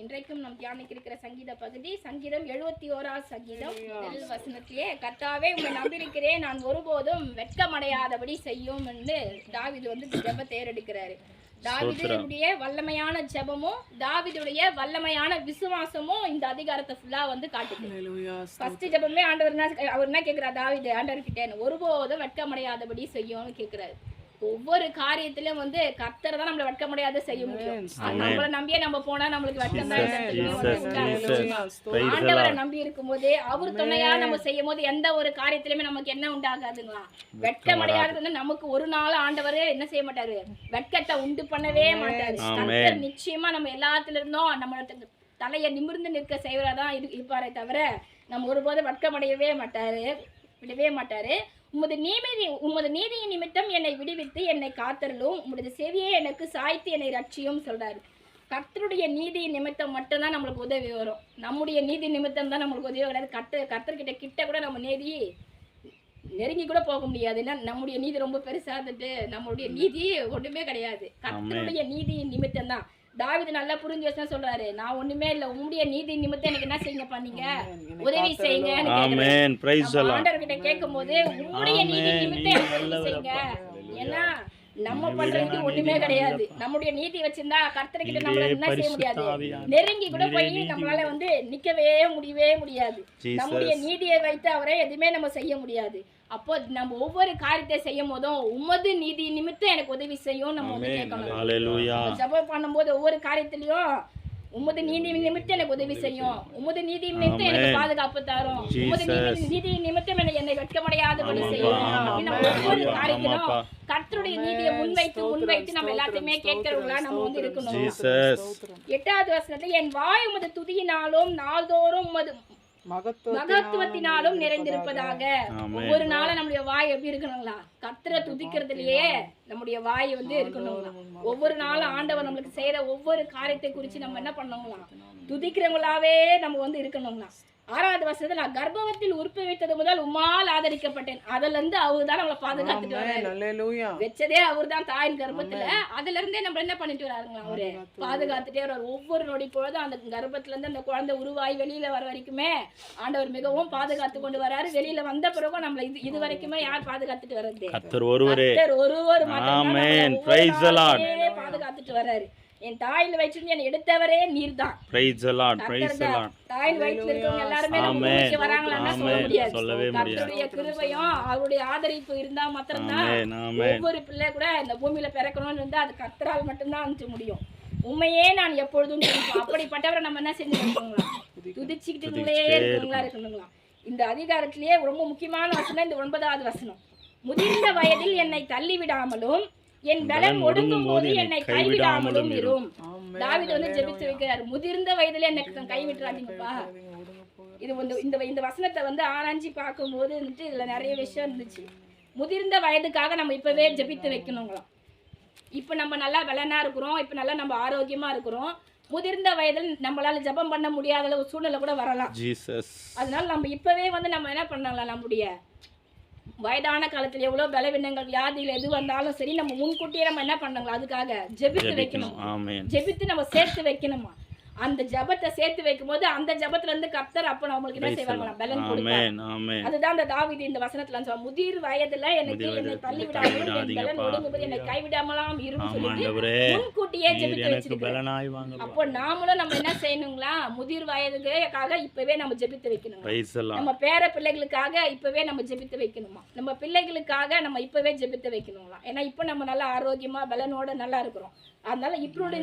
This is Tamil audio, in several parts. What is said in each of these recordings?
இன்றைக்கும் நாம் தியானிக்க இருக்கிற சங்கீத பகுதி சங்கீதம் 71 சங்கீதம் முதல் வசனத்திலே, கர்த்தாவே உம்மை நம்பியிருக்கிறேன், நான் ஒருபோதும் வெட்கமடையாதபடி செய்யும் என்று தாவீது ஜெபத்தை ஏறெடுக்கிறாரு. தாவீதுடைய வல்லமையான ஜெபமும் தாவீதுடைய வல்லமையான விசுவாசமும் இந்த அதிகாரத்தை ஃபுல்லா காட்டுது. ஃபர்ஸ்ட் ஜெபமே அவர் என்ன கேட்கிறார், தாவீது ஆண்டவர்கிட்ட ஒருபோதும் வெட்கமடையாதபடி செய்யும்னு கேட்கிறாரு. ஒவ்வொரு காரியத்திலும் கர்த்தர் தான் நம்மள வெட்க முடியாத செய்ய முடியும். நம்மள நம்பியே நம்ம போனா நம்மளுக்கு வெட்கம் தான். ஆண்டவரை நம்பி இருக்கும் போதே அவர் துணையா நம்ம செய்யும் போது எந்த ஒரு காரியத்திலுமே நமக்கு என்ன உண்டாகாதுங்களா, வெட்க முடியாதது. நமக்கு ஒரு நாள் ஆண்டவரே என்ன செய்ய மாட்டாரு, வெட்கத்தை உண்டு பண்ணவே மாட்டாரு. கர்த்தர் நிச்சயமா நம்ம எல்லாத்துல இருந்தோம் நம்ம தலையை நிமிர்ந்து நிற்க செய்வராதான் இருப்பாரே தவிர நம்ம ஒருபோதும் வெட்கமடையவே மாட்டாரு, விடவே மாட்டாரு. உமது நீதியின் நிமித்தம் என்னை விடுவித்து என்னை காத்தருளும், உமது செவியை எனக்கு சாய்த்து என்னை ரட்சியும் சொல்றாரு. கர்த்தருடைய நீதி நிமித்தம் மட்டும்தான் நம்மளுக்கு உதவி வரும். நம்முடைய நீதி நிமித்தம் தான் நம்மளுக்கு உதவி கிடையாது. கர்த்தர்கிட்ட கிட்ட கூட நம்ம நீதி நெருங்கி கூட போக முடியாது. ஏன்னா நம்முடைய நீதி ரொம்ப பெருசா இருந்துட்டு நம்மளுடைய நீதி ஒண்ணுமே கிடையாது. கர்த்தருடைய நீதியின் நிமித்தம் தான். தாவீது நல்லா புரிஞ்சு வச்சா சொல்றாரு, நான் ஒண்ணுமே இல்ல, உங்களுடைய நீதி நிமித்தம் எனக்கு என்ன செய்யுங்க பண்ணீங்க, உதவி செய்யுங்க. ஆண்டவர்கிட்ட கேட்கும் போது உங்களுடைய நீதி நிமித்தம் எனக்கு உதவி செய்யுங்க. ஏன்னா நம்ம பண்றது ஒண்ணுமே கிடையாது. நம்முடைய நீதி வச்சிருந்தா கர்த்தர்கிட்ட நம்மளால என்ன செய்ய முடியாது, நெருங்கி கூட போய் நம்மளால நிக்கவே முடியவே முடியாது. நம்முடைய நீதியை வைத்து அவரை எதுவுமே நம்ம செய்ய முடியாது. அப்போ நம்ம ஒவ்வொரு காரியத்தை செய்யும் போதும் உமது நீதி நிமித்தம் எனக்கு உதவி செய்யும் நம்ம கேட்கணும். ஜெபம் பண்ணும்போது ஒவ்வொரு காரியத்திலயும் உமது நீதி நிமித்தம் எனக்கு உதவி செய்யும், உமது நீதி நிமித்தம் எனக்கு பாதுகாப்பு தரும், உமது நீதி நிமித்தம் என்னை வெட்கமடையாதபடி செய்யும் அப்படின்னு ஒவ்வொரு காரியத்திலும் கர்த்தருடைய நீதியை முன்வைத்து நம்ம எல்லாத்தையுமே கேட்கிறவங்களா நம்ம இருக்கணும். 8வது வசனத்துல, என் வாய் உமது துதியினாலும் நாள்தோறும் உமது மகத்துவத்தினாலும் நிறைந்திருப்பதாக. ஒவ்வொரு நாளும் நம்முடைய வாய் எப்படி இருக்கணுங்களா, கர்த்தரை துதிக்கிறதுலயே நம்முடைய வாய் இருக்கணுங்களா. ஒவ்வொரு நாளும் ஆண்டவர் நம்மளுக்கு செய்யற ஒவ்வொரு காரியத்தை குறிச்சு நம்ம என்ன பண்ணணுங்களா, துதிக்கிறவங்களாவே நம்ம இருக்கணுங்களா. 6வது வசனத்துல, நான் கர்ப்பத்தில் உறுப்பு வைத்தது முதல் உம்மால் ஆதரிக்கப்பட்டேன். அதுல இருந்து அவரு தான் நம்மளை பாதுகாத்துட்டு வர்றாரு. வச்சதே அவர் தான் தாயின் கர்ப்பத்துல. அதுல இருந்தே நம்ம என்ன பண்ணிட்டு வராருங்களா, அவரு பாதுகாத்துட்டே வர்றாரு. ஒவ்வொரு நொடி பொழுதும் அந்த கர்ப்பத்துல இருந்து அந்த குழந்தை உருவாகி வெளியில வர வரைக்குமே ஆண்டவர் மிகவும் பாதுகாத்து கொண்டு வராரு. வெளியில வந்த பிறகும் நம்மள இது வரைக்குமே யார் பாதுகாத்துட்டு வர்றது, கர்த்தர் ஒருவர் பாதுகாத்துட்டு வர்றாரு. என் தாயில் வயிற்றிலிருந்து என்னை எடுத்தவரே நீர்தான். தாயின் வயிற்றில் இருக்கவங்க எல்லாருமே நம்ம வராங்களான்னா சொல்ல முடியாது. கர்த்தருடைய கிருபையும் அவருடைய ஆதரிப்பு இருந்தா மாத்திரம்தான் ஒவ்வொரு பிள்ளை கூட இந்த பூமியில பிறக்கணும்னு இருந்தா அது கர்த்தரால் மட்டும்தான் முடியும். உண்மையே நான் எப்பொழுதும் அப்படிப்பட்டவரை நம்ம என்ன செஞ்சு இருக்கணுங்களா, துதிச்சுக்கிட்டுங்களே இருக்கணுங்களா. இந்த அதிகாரத்திலேயே ரொம்ப முக்கியமான வசனம் இந்த 9வது வசனம், முதிர்ந்த வயதில் என்னை தள்ளி விடாமலும் என் பலன் ஒடுங்கும் போது என்னை கைவிடாமலும் இரும். தாவீது ஜெபித்து வைக்கிறார், முதிர்ந்த வயதுல என்னை கைவிட்டுறாதீங்கப்பா. இது இந்த வசனத்தை ஆராய்ச்சி பார்க்கும் போது இதுல நிறைய விஷயம் இருந்துச்சு. முதிர்ந்த வயதுக்காக நம்ம இப்பவே ஜெபித்து வைக்கணுங்களாம். இப்ப நம்ம நல்லா பலனா இருக்கிறோம், இப்ப நல்லா நம்ம ஆரோக்கியமா இருக்கிறோம். முதிர்ந்த வயதில் நம்மளால ஜெபம் பண்ண முடியாத ஒரு சூழ்நிலை கூட வரலாம். அதனால நம்ம இப்பவே நம்ம என்ன பண்ணலாம், நம்முடைய வயதான காலத்துல எவ்வளவு பலவீனங்கள் வியாதிகள் எது வந்தாலும் சரி நம்ம முன்கூட்டியே நம்ம என்ன பண்ணணும், அதுக்காக ஜெபித்து வைக்கணும். ஜெபித்து நம்ம சேர்த்து வைக்கணுமா. அந்த ஜபத்தை சேர்த்து வைக்கும் போது அந்த ஜபத்துல இருந்து கர்த்தர் அப்ப நம்மளுக்கு என்ன செய்வாங்களா, பலன் கொடுப்பார். அதுதான் அந்த தாவீது இந்த வசனத்துல சொல்ல, முதிர் வயதுல என்னை தள்ளி விடாமல் என் பலன் ஒடுங்கும்போது என்னை கைவிடாமலாம் இரும் சொல்லிட்டு முன்கூட்டியே ஜெபித்து வச்சிருக்கோம். அப்போ நாமளும் நம்ம என்ன செய்யணுங்களா, முதிர் வயதுக்காக இப்பவே நம்ம ஜெபித்து வைக்கணும். நம்ம பேர பிள்ளைகளுக்காக இப்பவே நம்ம ஜெபித்து வைக்கணுமா, நம்ம பிள்ளைகளுக்காக நம்ம இப்பவே ஜெபித்து வைக்கணுங்களா. ஏன்னா இப்ப நம்ம நல்லா ஆரோக்கியமா பலனோட நல்லா இருக்கிறோம். அதனால இப்பொழுது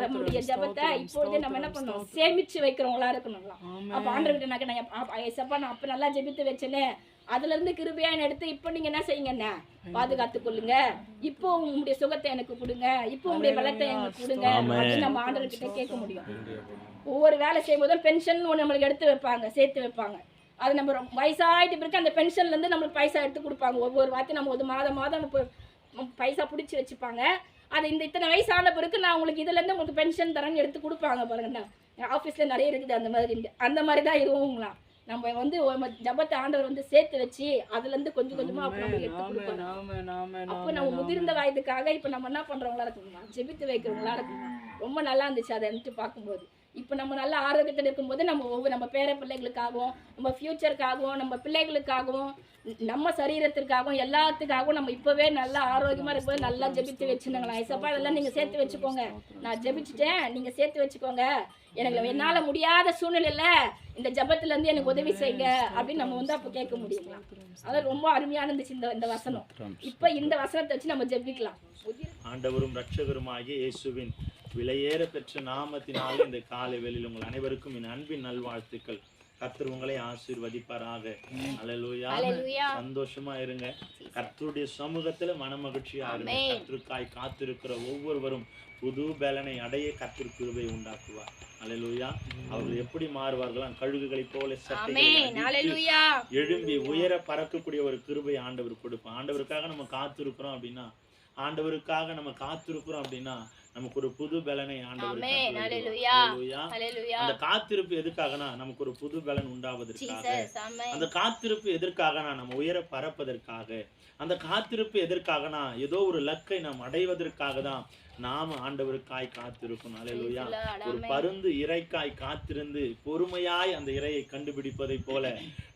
நம்மளுடைய ஜபத்தை இப்பொழுது நம்ம என்ன பண்ணணும், சேமிச்சு வைக்கிறவங்களா இருக்கணுங்களா. அப்ப ஆண்டவர்கிட்ட நான் அப்ப நல்லா ஜெபித்து வச்சேனே, அதுல இருந்து கிருபையா எடுத்து இப்ப நீங்க என்ன செய்யுங்க, பாதுகாத்து கொள்ளுங்க, இப்போ உங்களுடைய சுகத்தை எனக்கு கொடுங்க, இப்போ உங்களுடைய பலத்தை எனக்கு கொடுங்க அப்படின்னு நம்ம ஆண்டவர்கிட்ட கேட்க முடியும். ஒவ்வொரு வேலை செய்யும் போதும் பென்ஷன் ஒன்று நம்மளுக்கு எடுத்து வைப்பாங்க, சேர்த்து வைப்பாங்க. அது நம்ம வயசாயிட்டு பிறகு அந்த பென்ஷன்ல இருந்து நம்மளுக்கு பைசா எடுத்து கொடுப்பாங்க. ஒவ்வொரு வார்த்தையும் நம்ம ஒரு மாதம் பைசா பிடிச்சி வச்சுப்பாங்க. அது இத்தனை வயசான பிறகு நான் உங்களுக்கு இதுல இருந்து உங்களுக்கு பென்ஷன் தரேன்னு எடுத்து கொடுப்பாங்க பாருங்கண்ணா. ஆஃபீஸ்ல நிறைய இருக்குது அந்த மாதிரி தான் இருவோங்களா. நம்ம ஜபத்தை ஆண்டவர் சேர்த்து வச்சு அதுல இருந்து கொஞ்சம் கொஞ்சமா நம்ம எடுத்து கொடுப்போம். அப்போ நம்ம முதிர்ந்த வயதுக்காக இப்ப நம்ம என்ன பண்றவங்களா இருக்குங்களா, ஜெபித்து வைக்கிறவங்களா இருக்குங்களா. ரொம்ப நல்லா இருந்துச்சு அதை பார்க்கும்போது. இப்போ நம்ம நல்ல ஆரோக்கியத்தில் இருக்கும்போது நம்ம பேர பிள்ளைகளுக்காகவும் நம்ம ஃப்யூச்சருக்காகவும் நம்ம பிள்ளைகளுக்காகவும் நம்ம சரீரத்திற்காகவும் எல்லாத்துக்காகவும் நம்ம இப்போவே நல்லா ஆரோக்கியமாக இருக்கும்போது நல்லா ஜெபித்து வச்சுருங்களா. ஐசப்பா இதெல்லாம் நீங்கள் சேர்த்து வச்சுக்கோங்க, நான் ஜெபிச்சிட்டேன், நீங்கள் சேர்த்து வச்சுக்கோங்க, எனக்கு என்னால் முடியாத சூழ்நிலையில் இந்த ஜபத்துலேருந்து எனக்கு உதவி செய்யுங்க அப்படின்னு நம்ம வந்து அப்போ கேட்க முடியுங்களா. அதான் ரொம்ப அருமையான இருந்துச்சு இந்த வசனம். இப்போ இந்த வசனத்தை வச்சு நம்ம ஜெபிக்கலாம். ஆண்டவரும் ரட்சகருமாகிய இயேசுவின் விலையேற பெற்ற நாமத்தினாலே இந்த காலை வேளையில் உங்கள் அனைவருக்கும் என் அன்பின் நல்வாழ்த்துக்கள். கர்த்தர் உங்களை ஆசீர்வதிப்பாராக. அல்லேலூயா. சந்தோஷமா இருங்க. கர்த்தருடைய சமூகத்துல மனமகிழ்ச்சியா இருங்க. கர்த்தருக்காய் காத்திருக்கிற ஒவ்வொருவரும் புது பலனை அடைய கர்த்தர் கிருபை உண்டாக்குவார். அல்லேலூயா. அவர்கள் எப்படி மாறுவார்களாம்? கழுகுகளை போல எழும்பி உயர பறக்கக்கூடிய ஒரு கிருபை ஆண்டவர் கொடுப்பார். ஆண்டவருக்காக நம்ம காத்திருக்கிறோம் அப்படின்னா நமக்கு ஒரு புது பலனை ஆண்டவர். அந்த காத்திருப்பு எதுக்காகனா நமக்கு ஒரு புது பலன் உண்டாவதற்காக. அந்த காத்திருப்பு எதற்காகனா நம்ம உயர பறப்பதற்காக. அந்த காத்திருப்பு எதற்காகனா ஏதோ ஒரு லக்கை நாம் அடைவதற்காக தான் நாம ஆண்டவருக்காய் காத்திருக்கணும். அல்லேலூயா. ஒரு பருந்து இறைக்காய் காத்திருந்து பொறுமையாய் அந்த இறையை கண்டுபிடிப்பதை போல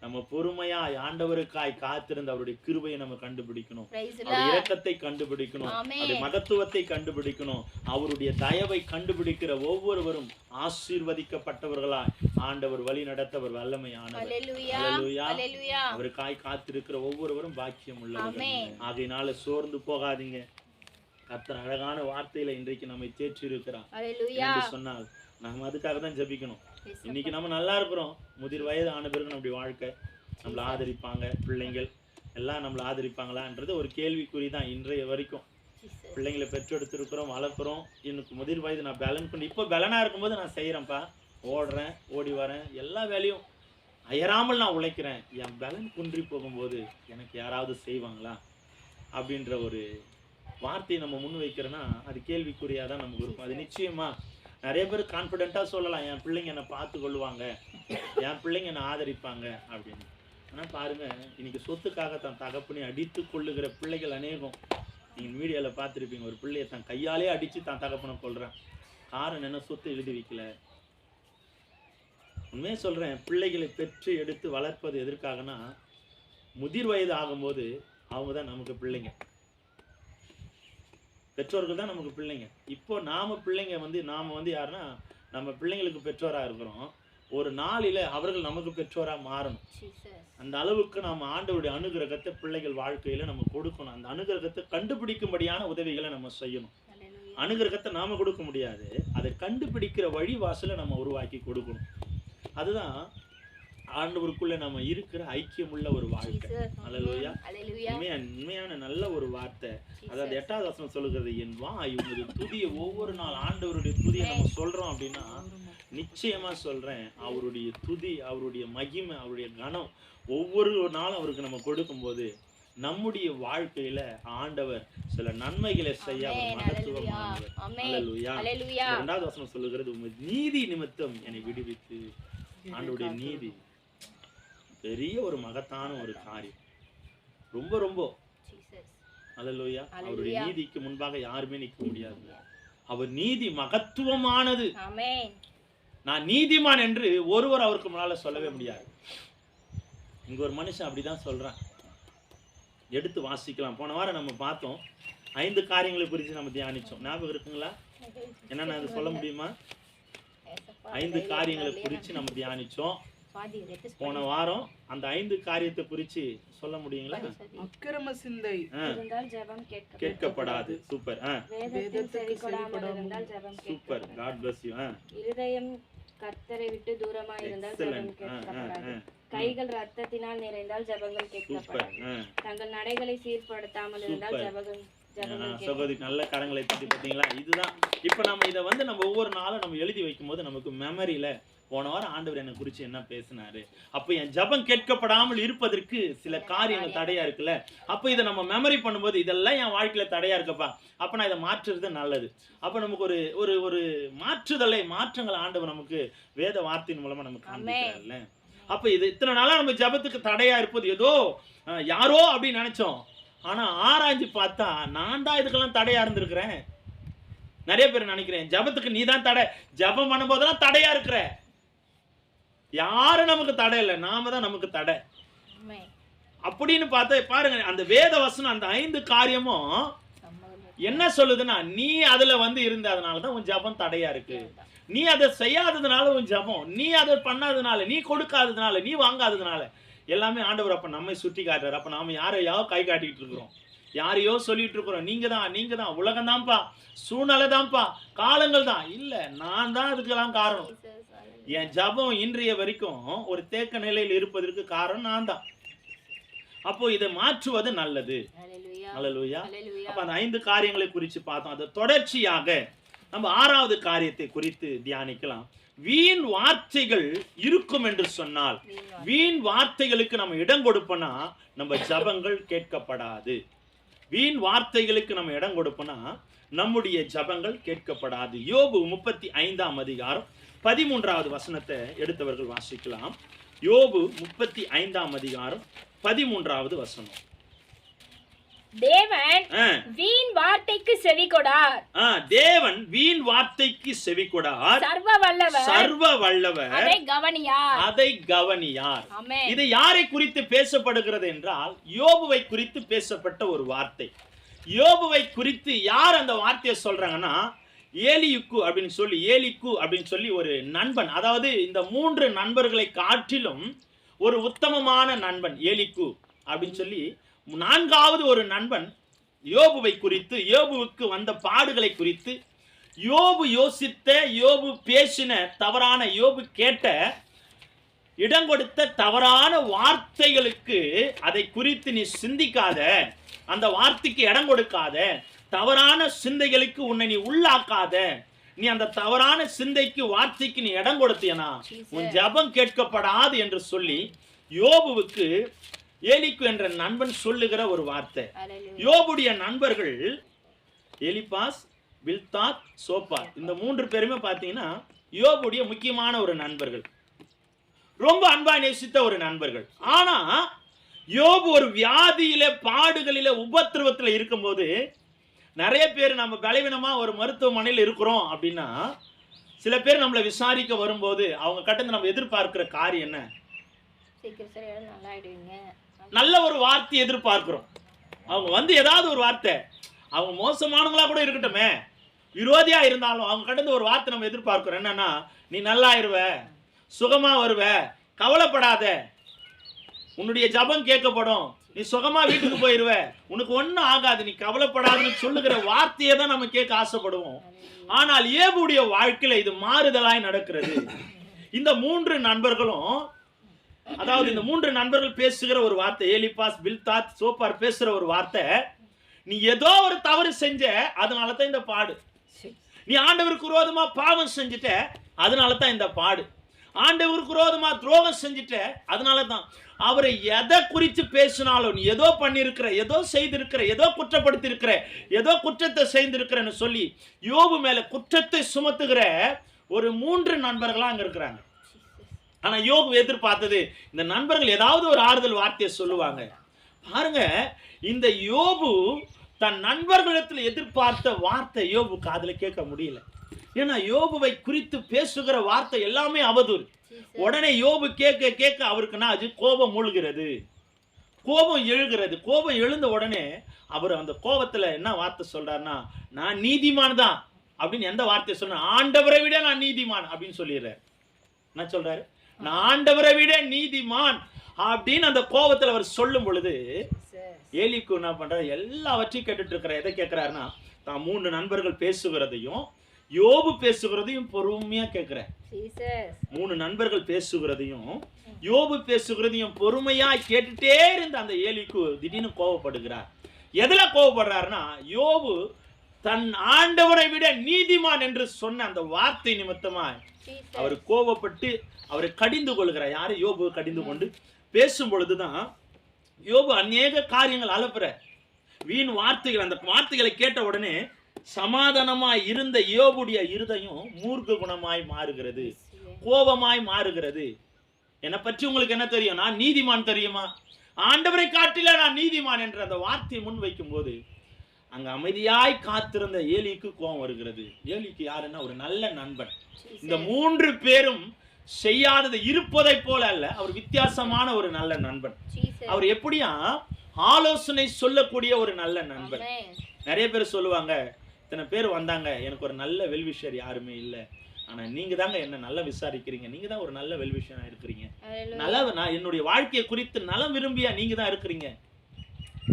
நம்ம பொறுமையாய் ஆண்டவருக்காய் காத்திருந்து அவருடைய கிருபையை நம்ம கண்டுபிடிக்கணும், அவருடைய இரக்கத்தை கண்டுபிடிக்கணும், அவருடைய மகத்துவத்தை கண்டுபிடிக்கணும். அவருடைய தயவை கண்டுபிடிக்கிற ஒவ்வொருவரும் ஆசீர்வதிக்கப்பட்டவர்களாய் ஆண்டவர் வழி நடத்தவர் வல்லமையானவர். அல்லேலூயா. அவருக்காய் காத்திருக்கிற ஒவ்வொருவரும் பாக்கியம் உள்ளவர்கள். ஆகையினால சோர்ந்து போகாதீங்க. கர்த்தர் அழகான வார்த்தையில இன்றைக்கு நம்மை தேற்றி இருக்கிறார் என்று சொன்னால் நம்ம அதுக்காக தான் ஜெபிக்கணும். இன்னைக்கு நம்ம நல்லா இருக்கிறோம், முதிர் வயது ஆன பிறகு நம்முடைய வாழ்க்கை நம்மளை ஆதரிப்பாங்க, பிள்ளைங்கள் எல்லாம் நம்மளை ஆதரிப்பாங்களான்றது ஒரு கேள்விக்குறி தான் இன்றைய வரைக்கும். பிள்ளைங்களை பெற்றெடுத்திருக்கிறோம், வளர்க்குறோம். எனக்கு முதிர் வயது நான் பேலன்ஸ் பண்ணி இப்போ பேலனாக இருக்கும்போது நான் செய்கிறேன்ப்பா, ஓடுறேன், ஓடி வரேன், எல்லா வேலையும் அயராமல் நான் உழைக்கிறேன். என் பேலன் குன்றி போகும்போது எனக்கு யாராவது செய்வாங்களா அப்படின்ற ஒரு வார்த்தையை நம்ம முன் வைக்கிறோன்னா அது கேள்விக்குறியாக தான் நமக்கு இருக்கும். அது நிச்சயமா நிறைய பேர் கான்ஃபிடென்ட்டாக சொல்லலாம், என் பிள்ளைங்க என்னை பார்த்து கொள்ளுவாங்க, என் பிள்ளைங்க என்னை ஆதரிப்பாங்க அப்படின்னு. ஆனால் பாருங்க, இன்னைக்கு சொத்துக்காக தன் தகப்பனை அடித்து கொள்ளுகிற பிள்ளைகள் அநேகம். நீங்கள் மீடியாவில் பார்த்துருப்பீங்க, ஒரு பிள்ளையை தன் கையாலே அடித்து தான் தகப்பனை கொள்கிறான். காரணம் என்ன? சொத்து எழுதி வைக்கல. உண்மையே சொல்கிறேன், பிள்ளைகளை பெற்று எடுத்து வளர்ப்பது எதற்காகனா முதிர் வயது ஆகும்போது அவங்க தான் நமக்கு பிள்ளைங்க, பெற்றோர்கள் தான் நமக்கு பிள்ளைங்க. இப்போ நாம வந்து யாருன்னா நம்ம பிள்ளைங்களுக்கு பெற்றோராக இருக்கிறோம். ஒரு நாளில் அவர்கள் நமக்கு பெற்றோராக மாறணும். அந்த அளவுக்கு நாம் ஆண்டவருடைய அனுகிரகத்தை பிள்ளைகள் வாழ்க்கையில நம்ம கொடுக்கணும். அந்த அனுகிரகத்தை கண்டுபிடிக்கும்படியான உதவிகளை நம்ம செய்யணும். அனுகிரகத்தை நாம கொடுக்க முடியாது, அதை கண்டுபிடிக்கிற வழிவாசலை நம்ம உருவாக்கி கொடுக்கணும். அதுதான் ஆண்டவருக்குள்ள நம்ம இருக்கிற ஐக்கியமுள்ள ஒரு வாழ்க்கை. அல்லேலூயா. உண்மையான நல்ல ஒரு வார்த்தை. அதாவது 8வது வசனம் சொல்லுகிறது, என் வாய் உமது துதியை ஒவ்வொரு நாள் ஆண்டவருடைய துதியை நம்ம சொல்றோம் அப்படின்னா நிச்சயமா சொல்றேன், அவருடைய துதி, அவருடைய மகிமை, அவருடைய கனம் ஒவ்வொரு நாளும் அவருக்கு நம்ம கொடுக்கும்போது நம்முடைய வாழ்க்கையில ஆண்டவர் சில நன்மைகளை செய்ய அவர் மகத்துவமானவர். அல்லேலூயா. 2வது வசனம் சொல்லுகிறது, உமது நீதி நிமித்தம் என்னை விடுவித்து. ஆண்டவருடைய நீதி பெரிய ஒரு மகத்தான ஒரு காரியம், ரொம்ப ரொம்ப. அல்லேலூயா. அவருடைய நீதிக்கு முன்பாக யாருமே நிற்க முடியாது. அவர் நீதி மகத்துவமானது. நான் நீதிமான் என்று ஒருவர் அவருக்கு முன்னால சொல்லவே முடியாது. இங்க ஒரு மனுஷன் அப்படிதான் சொல்றான். எடுத்து வாசிக்கலாம். போன வாரம் நம்ம பார்த்தோம், 5 காரியங்களை குறித்து நம்ம தியானிச்சோம். ஞாபகம் இருக்குங்களா? என்னன்னா அது சொல்ல முடியுமா? 5 காரியங்களை குறித்து நம்ம தியானிச்சோம் போன வாரம். அந்த 5 காரியத்தை குறித்து சொல்ல முடியுங்களா? அக்கிரம சிந்தை இருந்தால் ஜெபம் கேட்கப்படாது. சூப்பர். வேதத்தில் செவிகொடாமல் இருந்தால் ஜெபம் சூப்பர். God bless you. இருதயம் கர்த்தரை விட்டு தூரமாய் இருந்தால் ஜெபம் கேட்கப்படாது. கைகள் ரத்தத்தினால் நிறைந்தால் ஜெபங்கள் கேட்கப்படாது. தங்கள் நடைகளை சீர்படுத்தாமல் இருந்தால் சகோதரி நல்ல கரங்களை தட்டி பார்த்தீங்களா? இதுதான் இப்ப நம்ம இதை வந்து நம்ம ஒவ்வொரு நாளும் நம்ம எழுதி வைக்கும் போது நமக்கு மெமரியில போன வாரம் ஆண்டவர் என்னை குறித்து என்ன பேசினாரு, அப்போ என் ஜபம் கேட்கப்படாமல் இருப்பதற்கு சில காரியங்கள் தடையா இருக்குல்ல, அப்போ இதை நம்ம மெமரி பண்ணும்போது இதெல்லாம் என் வாழ்க்கையில தடையா இருக்கப்பா, அப்போ நான் இதை மாற்றுறது நல்லது. அப்போ நமக்கு ஒரு ஒரு ஒரு மாற்றங்களை ஆண்டவர் நமக்கு வேத வார்த்தையின் மூலமா நமக்கு காண்பிக்கிறார்ல. அப்போ இது இத்தனை நாளா நம்ம ஜபத்துக்கு தடையா இருப்பது ஏதோ யாரோ அப்படின்னு நினைச்சோம். ஆனா ஆராய்ஞ்சு பார்த்தா நான் தான் இதுக்கெல்லாம் தடையா இருந்திருக்கிறேன். நிறைய பேர் நினைக்கிறேன் ஜபத்துக்கு நீ தான் தடை, ஜபம் பண்ணும்போதெல்லாம் தடையா இருக்கிற. யாரும் நமக்கு தடை இல்லை, நாம தான் நமக்கு தடை அப்படின்னு பார்த்தா பாருங்க. அந்த வேத வசனம் அந்த 5 காரியமும் என்ன சொல்லுதுன்னா, நீ அதுல இருந்ததுனாலதான் உன் ஜபம் தடையா இருக்கு. நீ அதை செய்யாததுனால உன் ஜபம், நீ அதை பண்ணாததுனால, நீ கொடுக்காததுனால, நீ வாங்காததுனால எல்லாமே ஆண்டவர் அப்ப நம்மை சுட்டி காட்டுறாரு. அப்ப நாம யாரையோ கை காட்டிட்டு இருக்கிறோம், யாரையோ சொல்லிட்டு இருக்கிறோம். நீங்க தான் உலகம் தான்ப்பா, சூழ்நிலை தான்ப்பா, காலங்கள் தான். இல்ல, நான் தான் அதுக்கெல்லாம் காரணம். என் ஜபம் இன்றைய வரைக்கும் ஒரு தேக்க நிலையில் இருப்பதற்கு காரணம் நான் தான். அப்போ இதை மாற்றுவது நல்லது. அல்லேலூயா. அப்ப அந்த 5 காரியங்களை குறித்து பார்த்தோம். அது தொடர்ச்சியாக நம்ம 6வது காரியத்தை குறித்து தியானிக்கலாம். வீண் வார்த்தைகள் இருக்கும் என்று சொன்னால், வீண் வார்த்தைகளுக்கு நம்ம இடம் கொடுப்போம்னா நம்ம ஜபங்கள் கேட்கப்படாது. வீண் வார்த்தைகளுக்கு நம்ம இடம் கொடுப்போம்னா நம்முடைய ஜபங்கள் கேட்கப்படாது. யோபு 35ஆம் அதிகாரம் 13வது வசனத்தை எடுத்தவர்கள் வாசிக்கலாம். யோபு 35ஆம் அதிகாரம் 13வது வசனம். தேவன் வீண் வார்த்தைக்கு செவி கொடார். தேவன் வீண் வார்த்தைக்கு செவி கொடார். சர்வ வல்லவர் அதை கவனியார். இது யாரை குறித்து பேசப்படுகிறது என்றால், யோபுவை குறித்து பேசப்பட்ட ஒரு வார்த்தை. யோபுவை குறித்து யார் அந்த வார்த்தையை சொல்றாங்கன்னா, ஏலிக்கு அப்படின்னு சொல்லி ஒரு நண்பன். அதாவது இந்த 3 நண்பர்களை காட்டிலும் ஒரு உத்தமமான நண்பன் ஏலிக்கு அப்படின்னு சொல்லி 4வது ஒரு நண்பன் யோபுவை குறித்து, யோபுவுக்கு வந்த பாடுகளை குறித்து, யோபு யோசித்த, யோபு பேசின தவறான, யோபு கேட்ட, இடம் கொடுத்த தவறான வார்த்தைகளுக்கு அதை குறித்து நீ சிந்திக்காத, அந்த வார்த்தைக்கு இடம் கொடுக்காத, தவறான சிந்தைகளுக்கு உன்னை நீ உள்ளாக்காத, நீ அந்த தவறான சிந்தைக்கு வார்த்தைக்கு நீ இடம் கொடுத்தீனா உன் ஜபம் கேட்கப்படாது என்று சொல்லி யோபுவுக்கு ஏலிக்கு என்ற நண்பன் சொல்லுகிற ஒரு வார்த்தை. யோபுடைய நண்பர்கள் எலிபாஸ், பில்தாத், சோப்பார். இந்த 3 பேருமே பார்த்தீங்கன்னா யோபுடைய முக்கியமான ஒரு நண்பர்கள், ரொம்ப அன்பா நேசித்த ஒரு நண்பர்கள். ஆனா யோபு ஒரு வியாதியில, பாடுகளில, உபத்திரவத்துல இருக்கும்போது, நிறைய பேர் நம்ம பலவீனமா ஒரு மருத்துவமனையில் இருக்கிறோம் அப்படின்னா, சில பேர் நம்மளை விசாரிக்க வரும்போது அவங்க கிட்ட நம்ம எதிர்பார்க்கிற காரியம் என்ன? நல்ல ஒரு வார்த்தை எதிர்பார்க்கிறோம். அவங்க ஏதாவது ஒரு வார்த்தை, அவங்க மோசமானவங்களா கூட இருக்கட்டுமே, விரோதியா இருந்தாலும் அவங்க கிட்ட ஒரு வார்த்தை நம்ம எதிர்பார்க்கிறோம். என்னன்னா, நீ நல்லாயிருவ, சுகமா வருவ, கவலைப்படாத, உன்னுடைய ஜபம் கேட்கப்படும், நீ சுகமா வீட்டுக்கு போயிருவ, உனக்கு ஒன்னும் ஆகாது, நீ கவலைப்படாதுன்னு சொல்லுகிற வார்த்தையை தான் நம்ம கேட்க ஆசைப்படுவோம். ஆனால் யோபுடைய வாழ்க்கையில இது மாறுதலாய் நடக்கிறது. இந்த 3 நண்பர்களும், அதாவது இந்த 3 நண்பர்கள் பேசுகிற ஒரு வார்த்தை, எலிபாஸ், பில்தாத், சோப்பார் பேசுற ஒரு வார்த்தை, நீ ஏதோ ஒரு தவறு செஞ்ச, அதனால தான் இந்த பாடு. நீ ஆண்டவருக்கு விரோதமா பாவம் செஞ்சுட்ட, அதனால தான் இந்த பாடு. ஆண்டவருக்கு விரோதமா துரோகம் செஞ்சுட்ட, அதனால தான். அவரை எதை குறித்து பேசினாலும், நீ ஏதோ பண்ணிருக்கிற, ஏதோ செய்திருக்கிற, ஏதோ குற்றப்படுத்தி இருக்கிற, ஏதோ குற்றத்தை செய்திருக்கிறன்னு சொல்லி யோபு மேல குற்றத்தை சுமத்துகிற ஒரு 3 நண்பர்களா அங்க இருக்கிறாங்க. ஆனா யோபு எதிர்பார்த்தது, இந்த நண்பர்கள் ஏதாவது ஒரு ஆறுதல் வார்த்தையை சொல்லுவாங்க. பாருங்க, இந்த யோபு தன் நண்பர்களிடத்தில் எதிர்பார்த்த வார்த்தை யோபு காதுல கேட்க முடியல. ஏன்னா யோபுவை குறித்து பேசுகிற வார்த்தை எல்லாமே அவதூறு. உடனே யோபு கேட்க கேட்க அவருக்குன்னா அது கோபம் மூழ்கிறது, கோபம் எழுகிறது. கோபம் எழுந்த உடனே அவர் அந்த கோபத்துல என்ன வார்த்தை சொல்றாருன்னா, நான் நீதிமான் தான் அப்படின்னு எந்த வார்த்தையை சொல்ற, ஆண்டவரை விட நான் நீதிமான் அப்படின்னு சொல்லிடுறாரு. என்ன சொல்றாரு? நான் ஆண்டவரை விட நீதிமான் அப்படின்னு அந்த கோபத்துல அவர் சொல்லும் பொழுது, ஏலிக்கு என்ன பண்றாரு, எல்லாவற்றையும் கேட்டுட்டு இருக்கிற. எதை கேட்கிறாருன்னா, தான் 3 நண்பர்கள் பேசுகிறதையும் யோபு பேசுகிறதையும் பொறுமையா கேட்கிற. 3 நண்பர்கள் பேசுகிறதையும் யோபு பேசுகிறதையும் பொறுமையா கேட்டுட்டே இருந்த அந்த ஏலிக்கு திடீர்னு கோபப்படுகிறார். எதுல கோபப்படுறாருன்னா, யோபு தன் ஆண்டவரை விட நீதிமான் என்று சொன்ன அந்த வார்த்தை நிமித்தமா அவர் கோபப்பட்டு அவரை கடிந்து கொள்கிறார். யாரு? யோபு கடிந்து கொண்டு பேசும் பொழுதுதான் யோபு அநேக காரியங்கள் அலப்புற, வீண் வார்த்தைகள். அந்த வார்த்தைகளை கேட்ட உடனே சமாதானமாய் இருந்த யோபுடைய இருதயம் மூர்க்க குணமாய் மாறுகிறது, கோபமாய் மாறுகிறது. என்னை பற்றி உங்களுக்கு என்ன தெரியும்? நான் நீதிமான் தெரியுமா? ஆண்டவரை காட்டில நான் நீதிமான் என்ற அந்த வார்த்தையை முன் வைக்கும் போது அங்க அமைதியாய் காத்திருந்த ஏலிக்கு கோபம் வருகிறது. ஏலிக்கு யாருன்னா ஒரு நல்ல நண்பன். இந்த 3 பேரும் செய்யாதது இருப்பதை போல அல்ல, அவர் வித்தியாசமான ஒரு நல்ல நண்பன். அவர் எப்படியா ஆலோசனை சொல்லக்கூடிய ஒரு நல்ல நண்பன். நிறைய பேர் சொல்லுவாங்க, இத்தனை பேர் வந்தாங்க, எனக்கு ஒரு நல்ல வெல்விஷர் யாருமே இல்லை, ஆனா நீங்க தாங்க என்ன நல்லா விசாரிக்கிறீங்க, நீங்க தான் ஒரு நல்ல வெல்விஷனா இருக்கிறீங்க, நான் என்னுடைய வாழ்க்கையை குறித்து நலம் விரும்பியா நீங்க தான் இருக்கிறீங்க.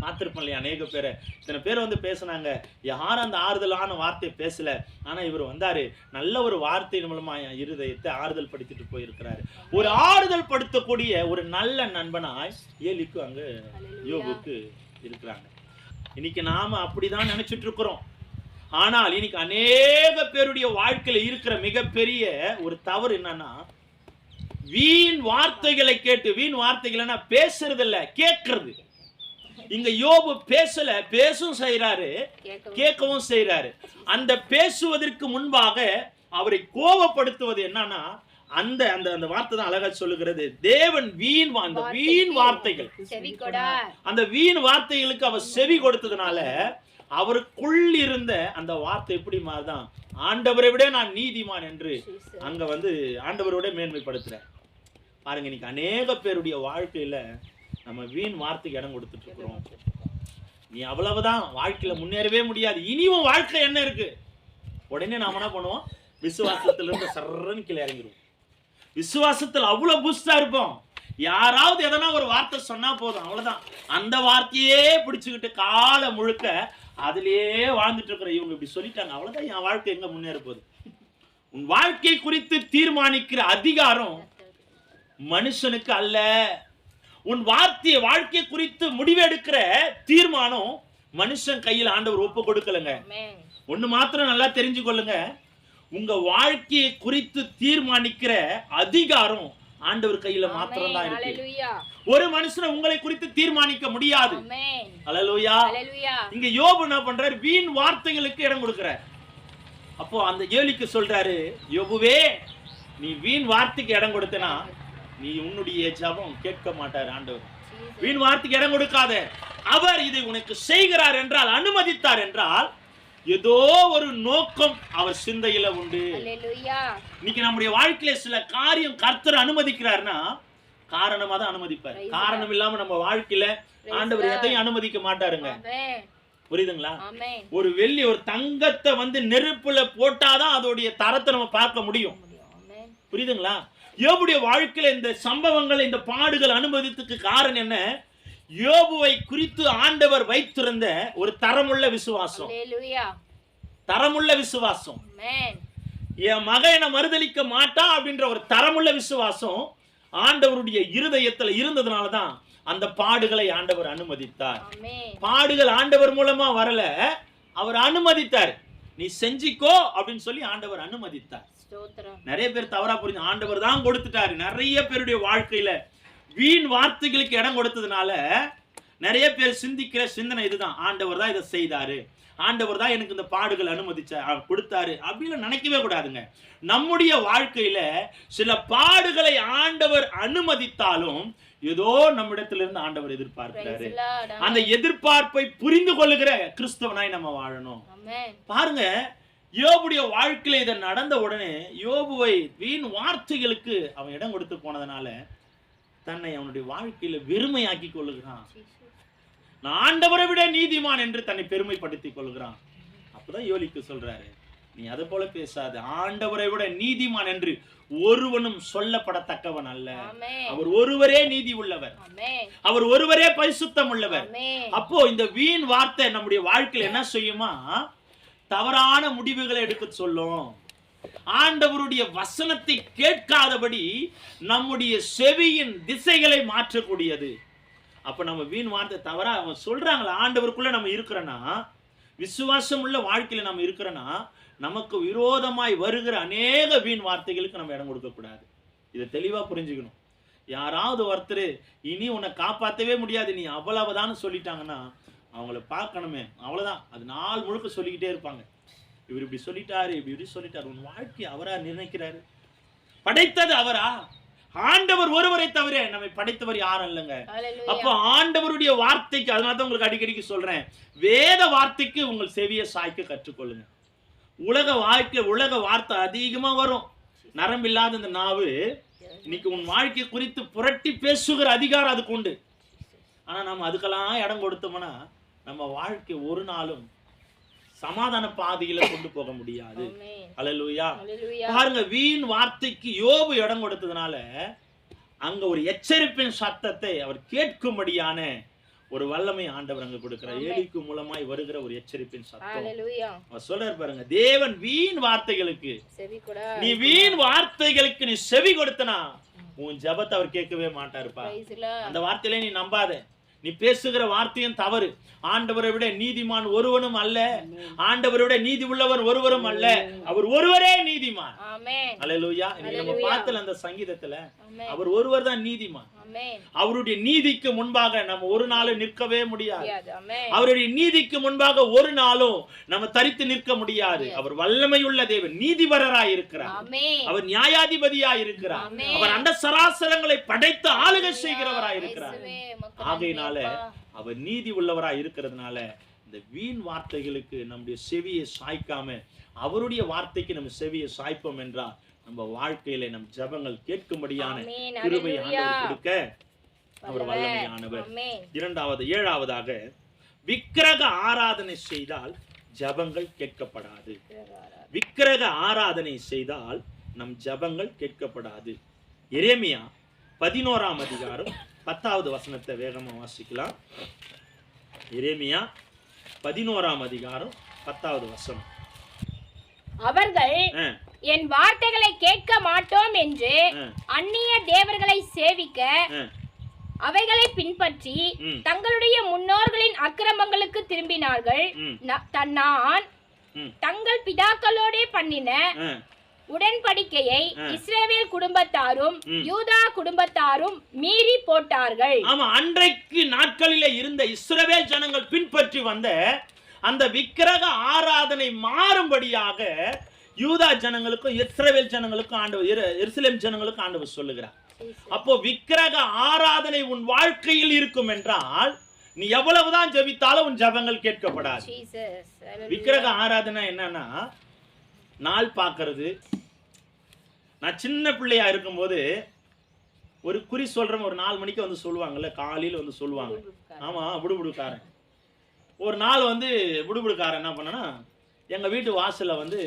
பார்த்திருப்போம் இல்லையா அநேக பேரை. இத்தனை பேர் வந்து பேசினாங்க, யாரும் அந்த ஆறுதலான வார்த்தையை பேசல, ஆனா இவர் வந்தாரு, நல்ல ஒரு வார்த்தை மூலமா என் இருதயத்தை ஆறுதல் படுத்திட்டு போயிருக்கிறாரு. ஒரு ஆறுதல் படுத்தக்கூடிய ஒரு நல்ல நண்பனாய் ஏலிக்கு அங்க யோபுக்கு இருக்கிறாங்க. இன்னைக்கு நாம அப்படிதான் நினைச்சிட்டு இருக்கிறோம். ஆனால் இன்னைக்கு அநேக பேருடைய வாழ்க்கையில இருக்கிற மிகப்பெரிய ஒரு தவறு என்னன்னா, வீண் வார்த்தைகளை கேட்டு, வீண் வார்த்தைகள் பேசுறது இல்ல, கேட்கறது. இங்க யோபு பேசல, பேசும் செய்யறாரு, கேட்கவும் செய்யறாரு. அந்த பேசுவதற்கு முன்பாக அவரை கோபப்படுத்துவது என்னன்னா, அந்த அந்த அந்த வார்த்தை தான் அழகா சொல்லுகிறது. தேவன் வீண் வார்த்தைகள், அந்த வீண் வார்த்தைகளுக்கு அவர் செவி கொடுத்ததுனால அவருக்குள் இருந்த அந்த வார்த்தை எப்படி மாறுதான், ஆண்டவரை விட நான் நீதிமான் என்று அங்க வந்து ஆண்டவரோட மேன்மைப்படுத்துற. பாருங்க, இன்னைக்கு அநேக பேருடைய வாழ்க்கையில நம்ம வீண் வார்த்தைக்கு இடம் கொடுத்துட்டு இருக்கிறோம். நீ அவ்வளவுதான், வாழ்க்கையில முன்னேறவே முடியாது, இனியும் வாழ்க்கை என்ன இருக்கு, உடனே நாம என்ன பண்ணுவோம், விசுவாசத்துல இருந்து சர்றன்னு கீழே இறங்கிடுவோம். விசுவாசத்துல அவ்வளவு புஷ்டா இருப்போம். யாராவது எதனா ஒரு வார்த்தை சொன்னா போதும், அவ்வளவுதான், அந்த வார்த்தையே பிடிச்சுக்கிட்டு கால முழுக்க அதுலயே வாழ்ந்துட்டு இருக்கிற இவங்க இப்படி சொல்லிட்டாங்க, அவ்வளவுதான், என் வாழ்க்கை எங்க முன்னேற போகுது. உன் வாழ்க்கை குறித்து தீர்மானிக்கிற அதிகாரம் மனுஷனுக்கு அல்ல. உன் வாழ்க்கை குறித்து முடிவெடுக்கிற தீர்மானம் மனுஷன் கையில் ஆண்டவர் ஒப்பு கொடுக்கலங்க. ஒண்ணு மாத்திரம் நல்லா தெரிஞ்சு கொள்ளுங்க, உங்க வாழ்க்கையை குறித்து தீர்மானிக்கிற அதிகாரம் ஆண்டவர் கையில மாத்திரம் தான் இருக்கு. ஒரு மனுஷனை உங்களை குறித்து தீர்மானிக்க முடியாது. அல்லேலூயா. இங்க யோபு என்ன பண்றாரு, வீண் வார்த்தைகளுக்கு இடம் கொடுக்கிறார். அப்போ அந்த ஏலிக்கு சொல்றாரு, யோபுவே, நீ வீண் வார்த்தைக்கு இடம் கொடுத்தனா நீ உன்னுடைய ஜெபம் கேட்க மாட்டார் ஆண்டவர். வீண் வார்த்தைக்கு இடம் கொடுக்காத. அவர் இதை உனக்கு செய்கிறார் என்றால், அனுமதித்தார் என்றால், ஏதோ ஒரு நோக்கம் அவர் சிந்தையில உண்டு. இன்னைக்கு நம்முடைய வாழ்க்கையில சில காரியம் கர்த்தர் அனுமதிக்கிறார்னா காரணமா தான் அனுமதிப்பார். காரணம் இல்லாம நம்ம வாழ்க்கையில ஆண்டவர் எதையும் அனுமதிக்க மாட்டாருங்க. புரியுதுங்களா? ஒரு வெள்ளி, ஒரு தங்கத்தை வந்து நெருப்புல போட்டாதான் அதோடைய தரத்தை நம்ம பார்க்க முடியும். புரியுதுங்களா? யோபுடைய வாழ்க்கையில இந்த சம்பவங்களை, இந்த பாடுகள் அனுமதித்துக்கு காரணம் என்ன? யோபுவை குறித்து ஆண்டவர் வைத்திருந்த ஒரு தரமுள்ள விசுவாசம். தரமுள்ள விசுவாசம். என் மகனை மறுதலிக்க மாட்டான் அப்படின்ற ஒரு தரமுள்ள விசுவாசம் ஆண்டவருடைய இருதயத்துல இருந்ததுனாலதான் அந்த பாடுகளை ஆண்டவர் அனுமதித்தார். பாடுகள் ஆண்டவர் மூலமா வரல, அவர் அனுமதித்தார். நீ செஞ்சிக்கோ அப்படின்னு சொல்லி ஆண்டவர் அனுமதித்தார். நிறைய பேர் தவறா புரிஞ்சு, ஆண்டவர் தான் கொடுத்துட்டாரு. நிறைய பேருடைய வாழ்க்கையில வீண் வார்த்தைகளுக்கு இடம் கொடுத்ததுனால நிறைய பேர் சிந்திக்கிற சிந்தனை இதுதான், ஆண்டவர் தான் இதை செய்தாரு, ஆண்டவர் தான் எனக்கு இந்த பாடுகள் கொடுத்தாரு அப்படின்னு நினைக்கவே கூடாதுங்க. நம்முடைய வாழ்க்கையில சில பாடுகளை ஆண்டவர் அனுமதித்தாலும் ஏதோ நம்மிடத்திலிருந்து ஆண்டவர் எதிர்பார்க்கிறாரு. அந்த எதிர்பார்ப்பை புரிந்து கொள்ளுகிற கிறிஸ்தவனாய் நம்ம வாழணும். பாருங்க, யோபுடைய வாழ்க்கையில இதை நடந்த உடனே யோபுவை வீண் வார்த்தைகளுக்கு அவன் இடம் கொடுத்து போனதுனால தன்னை அவனுடைய வாழ்க்கையில வெறுமையாக்கி கொள்ளுகிறான். நான் ஆண்டவரை விட நீதிமான் என்று தன்னை பெருமைப்படுத்திக் கொள்கிறான். அப்பதான் யோலிக்கு சொல்றாரு, நீ அதை போல பேசாது, ஆண்டவரை விட நீதிமான் என்று ஒருவனும் சொல்லப்படத்தக்கவன் அல்ல. அவர் ஒருவரே நீதி உள்ளவர், அவர் ஒருவரே பரிசுத்தம் உள்ளவர். அப்போ இந்த வீண் வார்த்தை நம்முடைய வாழ்க்கையில என்ன செய்யுமா, தவறான முடிவுகளை எடுக்க சொல்லும். ஆண்டவருடைய வசனத்தை கேட்காதபடி நம்முடைய செவியின் திசைகளை மாற்றக்கூடியது. அப்ப நம்ம வீண் வார்த்தை தவறா அவங்க சொல்றாங்களா, ஆண்டவருக்குள்ள நம்ம இருக்கிறோன்னா, விசுவாசம் உள்ள வாழ்க்கையில நம்ம இருக்கிறோன்னா, நமக்கு விரோதமாய் வருகிற அநேக வீண் வார்த்தைகளுக்கு நம்ம இடம் கொடுக்க கூடாது. இதை தெளிவா புரிஞ்சுக்கணும். யாராவது ஒருத்தர் இனி உன்னை காப்பாற்றவே முடியாது, நீ அவ்வளவுதான் சொல்லிட்டாங்கன்னா அவங்கள பார்க்கணுமே, அவ்வளவுதான். அது நாள் முழுக்க சொல்லிக்கிட்டே இருப்பாங்க, இவர் இப்படி சொல்லிட்டாரு, இப்படி சொல்லிட்டாரு. உன் வாழ்க்கை அவரா நிர்ணயிக்கிறாரு? படைத்தது அவரா? ஆண்டவர் ஒருவரை தவிர நம்மை படைத்தவர் யாரும் இல்லைங்க. ஹalleluya. அப்போ ஆண்டவருடைய வார்த்தைக்கு, அதனால தான் உங்களுக்கு அடிக்கடிக்கு சொல்றேன், வேத வார்த்தைக்கு உங்கள் செவியை சாய்க்க கற்றுக்கொள்ளுங்க. உலக வார்த்தை அதிகமா வரும். நரம்பில்லாத இந்த நாவு இன்னைக்கு உன் வாழ்க்கை குறித்து புரட்டி பேசுகிற அதிகாரம் அதுக்கு உண்டு. ஆனா நம்ம அதுக்கெல்லாம் இடம் கொடுத்தோம்னா நம்ம வாழ்க்கை ஒரு நாளும் சமாதான பாதையில கொண்டு போக முடியாது. ஹல்லேலூயா. பாருங்க, வீண் வார்த்தைக்கு யோபு இடம் கொடுத்ததுனால அங்க ஒரு எச்சரிப்பின் சத்தத்தை அவர் கேட்கும்படியான ஒரு வல்லமை ஆண்டவர் அங்க கொடுக்கிறார். ஏலிக்கு மூலமாய் வருகிற ஒரு எச்சரிப்பின் சத்தம். அவர் சொல்றாரு பாருங்க, தேவன் வீண் வார்த்தைகளுக்கு நீ வீண் வார்த்தைகளுக்கு நீ செவி கொடுத்தனா உன் ஜெபத்தை அவர் கேட்கவே மாட்டாருப்பா. அந்த வார்த்தையில நீ நம்பாத. நீ பேசுகிற வார்த்தையும் தவறு. ஆண்டவரை விட நீதிமான் ஒருவனும் அல்ல, ஆண்டவரை விட நீதி உள்ளவர் ஒருவரும் அல்ல, அவர் ஒருவரே நீதிமான். அல்லேலூயா. நம்ம பார்த்தல அந்த சங்கீதத்துல அவர் ஒருவர் தான் நீதிமான். அவருடைய நீதிக்கு முன்பாக நம்ம ஒரு நாளும் நிற்கவே முடியாது. அவருடைய நீதிக்கு முன்பாக ஒரு நாளும் நம்ம தரித்து நிற்க முடியாது. அவர் வல்லமையுள்ள தேவன், நீதிபரராய் இருக்கிறார், அவர் நியாயாதிபதியாய் இருக்கிறார், அவர் அந்த சராசரங்களை படைத்து ஆளுகை செய்கிறவராய் இருக்கிறார். ஆகையினால அவர் நீதி உள்ளவராய் இருக்கிறதுனால இந்த வீண் வார்த்தைகளுக்கு நம்முடைய செவியை சாய்க்காம அவருடைய வார்த்தைக்கு நம்ம செவியை சாய்ப்போம் என்றால் நம்ம வாழ்க்கையில நம் ஜெபங்கள் கேட்கும்படியான கிருபை ஆண்டவர் கொடுக்க அவர் வல்லமையானவர். ஏழாவதாக, விக்கிரக ஆராதனை செய்தால் ஜெபங்கள் கேட்கப்படாது. விக்கிரக ஆராதனை செய்தால் நம் ஜெபங்கள் கேட்கப்படாது. எரேமியா 11ஆம் அதிகாரம் 10வது வசனத்தை வேகமா வாசிக்கலாம். எரேமியா 11ஆம் அதிகாரம் 10வது வசனம். அவர்கள் என் வார்த்தைகளை கேட்க மாட்டோம் என்று அந்நிய தேவர்களை சேவிக்க அவைகளை பின்பற்றி தங்களுடைய முன்னோர்களின் அக்கிரமங்களுக்கு திரும்பினார்கள். நான் தங்கள் பிதாக்களோடே பண்ணின உடன்படிக்கையை இஸ்ரவேல் குடும்பத்தாரும் யூதா குடும்பத்தாரும் மீறி போட்டார்கள். ஆமா, அன்றைக்கு நாட்களிலே இருந்த இஸ்ரவேல் ஜனங்கள் பின்பற்றி வந்த அந்த விக்கிரக ஆராதனை மாறும்படியாக யூதா ஜனங்களுக்கும் இஸ்ரவேல் ஜனங்களுக்கும் ஆண்டவர், எருசலேம் ஜனங்களுக்கும் ஆண்டவர் சொல்லுகிறார். அப்போ விக்கிரக ஆராதனை உன் வாழ்க்கையில் இருக்கும் என்றால் நீ எவ்வளவுதான் ஜெபித்தாலும் உன் ஜெபங்கள் கேட்கப்படாது. விக்கிரக ஆராதனை என்னன்னா, நாள் பார்க்கறது. நான் சின்ன பிள்ளையா இருக்கும்போது ஒரு குறி சொல்றேன், ஒரு 4 மணிக்கு வந்து சொல்லுவாங்கல்ல, காலையில வந்து சொல்லுவாங்க. ஆமா, புடுபுடுக்காரன். ஒரு நாள் வந்து புடுபுடுக்காரன் என்ன பண்ணனா, எங்க வீட்டு வாசல்ல வந்து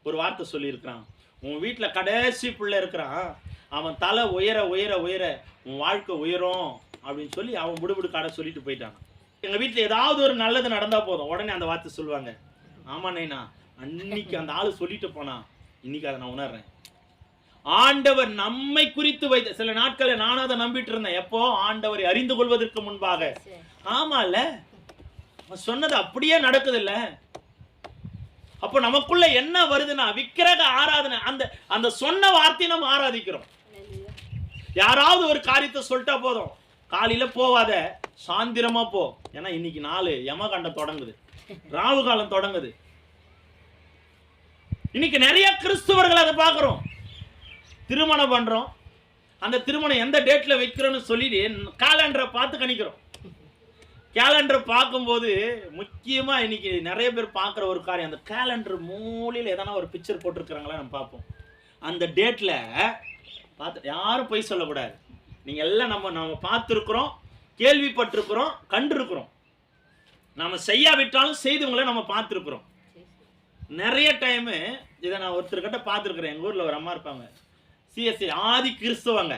ஒரு வார்த்தை சொல்லியிருக்கிறான். உன் வீட்டுல கடைசி பிள்ளை இருக்கிறான், அவன் தலை உயர உயர உயர உன் வாழ்க்கை உயரும் அப்படின்னு சொல்லி அவன் புடுபுடுக்கார சொல்லிட்டு போயிட்டான். எங்க வீட்டுல ஏதாவது ஒரு நல்லது நடந்தா போதும் உடனே அந்த வார்த்தை சொல்லுவாங்க. ஆமா நைனா, அன்னைக்கு அந்த ஆளு சொல்லிட்டு போனா, இன்னைக்கு அதை நான் உணர்றேன். ஆண்டவர் நம்மை குறித்து வைத்த சில நாட்களை நானும் அதை நம்பிட்டு இருந்தேன். எப்போ? ஆண்டவரை அறிந்து கொள்வதற்கு முன்பாக. ஆமால, சொன்னது அப்படியே நடக்குது இல்ல. அப்போ நமக்குள்ள என்ன வருதுன்னா, விக்கிரக ஆராதனை. அந்த சொன்ன வார்த்தையை நம்ம ஆராதிக்கிறோம். யாராவது ஒரு காரியத்தை சொல்லிட்டா போதும், காலையில போவாத, சாந்திரமா போ, ஏன்னா இன்னைக்கு நாலு யமகண்டம் தொடங்குது, ராவு காலம் தொடங்குது. இன்னைக்கு நிறைய கிறிஸ்துவர்கள் அதை பார்க்கிறோம். திருமணம் பண்றோம், அந்த திருமணம் எந்த டேட்ல வைக்கிறோம்னு சொல்லிட்டு கேலண்டரை பார்த்து கணிக்கிறோம். கேலண்டர் பார்க்கும்போது முக்கியமா இன்னைக்கு நிறைய பேர் பார்க்குற ஒரு காரியம், அந்த கேலண்டர் மூலையில் எதனா ஒரு பிக்சர் போட்டிருக்கிறாங்களா நம்ம பார்ப்போம். அந்த டேட்ல பார்த்து யாரும் பொய் சொல்லக்கூடாது. நீங்க எல்லாம் நம்ம பார்த்துருக்குறோம், கேள்விப்பட்டிருக்கிறோம், கண்டிருக்கிறோம். நம்ம செய்யாவிட்டாலும் செய்தவங்களை நம்ம பார்த்துருக்குறோம். நிறைய டைமு இதை நான் ஒருத்தர்கிட்ட பார்த்துருக்குறேன். எங்கள் ஊரில் ஒரு அம்மா இருப்பாங்க, சிஎஸ்சி ஆதி கிறிஸ்துவங்க.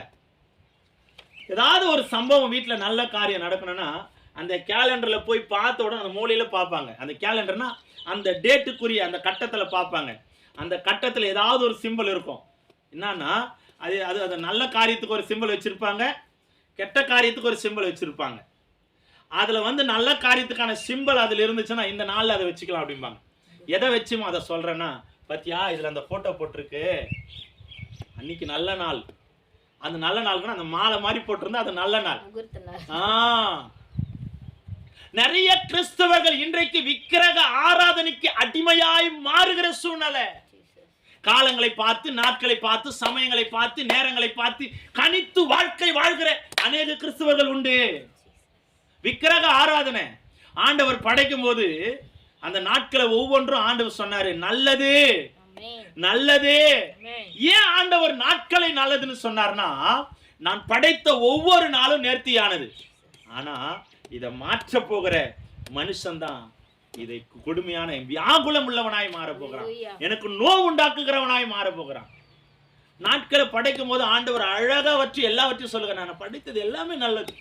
ஏதாவது ஒரு சம்பவம் வீட்டில் நல்ல காரியம் நடக்கணும்னா அந்த கேலண்டரில் போய் பார்த்த உடனே அந்த மூலையில் பார்ப்பாங்க. அந்த கேலண்டர்னா அந்த டேட்டுக்குரிய அந்த கட்டத்தில் பார்ப்பாங்க. அந்த கட்டத்தில் ஏதாவது ஒரு சிம்பிள் இருக்கும். என்னன்னா அது நல்ல காரியத்துக்கு ஒரு சிம்பிள் வச்சுருப்பாங்க, கெட்ட காரியத்துக்கு ஒரு சிம்பிள் வச்சுருப்பாங்க. அதில் வந்து நல்ல காரியத்துக்கான சிம்பிள் அதில் இருந்துச்சுன்னா இந்த நாளில் அதை வச்சுக்கலாம் அப்படிம்பாங்க. எதை வச்சுமோ அதை சொல்கிறேன்னா, பார்த்தியா இதில் அந்த ஃபோட்டோ போட்டிருக்கு, அன்னைக்கு நல்ல நாள். அந்த நல்ல நாளுக்குன்னா அந்த மாலை மாதிரி போட்டிருந்தா அது நல்ல நாள். நிறைய கிறிஸ்தவர்கள் இன்றைக்கு விக்கிரக ஆராதனைக்கு அடிமையாய் மாறுகிற சூழ்நிலை. காலங்களை பார்த்து, நாட்களை பார்த்து, சமயங்களை பார்த்து, நேரங்களை பார்த்து கணித்து வாழ்க்கை வாழ்கிற அநேக கிறிஸ்தவர்கள் உண்டு. விக்கிரக ஆராதனை ஆண்டவர் படைக்கும் போது அந்த நாட்களை ஒவ்வொன்றும் ஆண்டவர் சொன்னாரு நல்லது நல்லது. ஏன் ஆண்டவர் நாட்களை நல்லதுன்னு சொன்னார்னா, நான் படைத்த ஒவ்வொரு நாளும் நேர்த்தியானது. ஆனா இதை மாற்ற போகிற மனுஷன்தான் இதை கொடுமையான வியாகுலம் உள்ளவனாய் மாற போகிறான், எனக்கு நோவு உண்டாக்குகிறவனாய் மாற போகிறான். நாட்களை படைக்கும் போது ஆண்டவர் அழகா வச்சு எல்லாவற்றையும் சொல்லுங்க, நான் படைத்தது எல்லாமே நல்லது.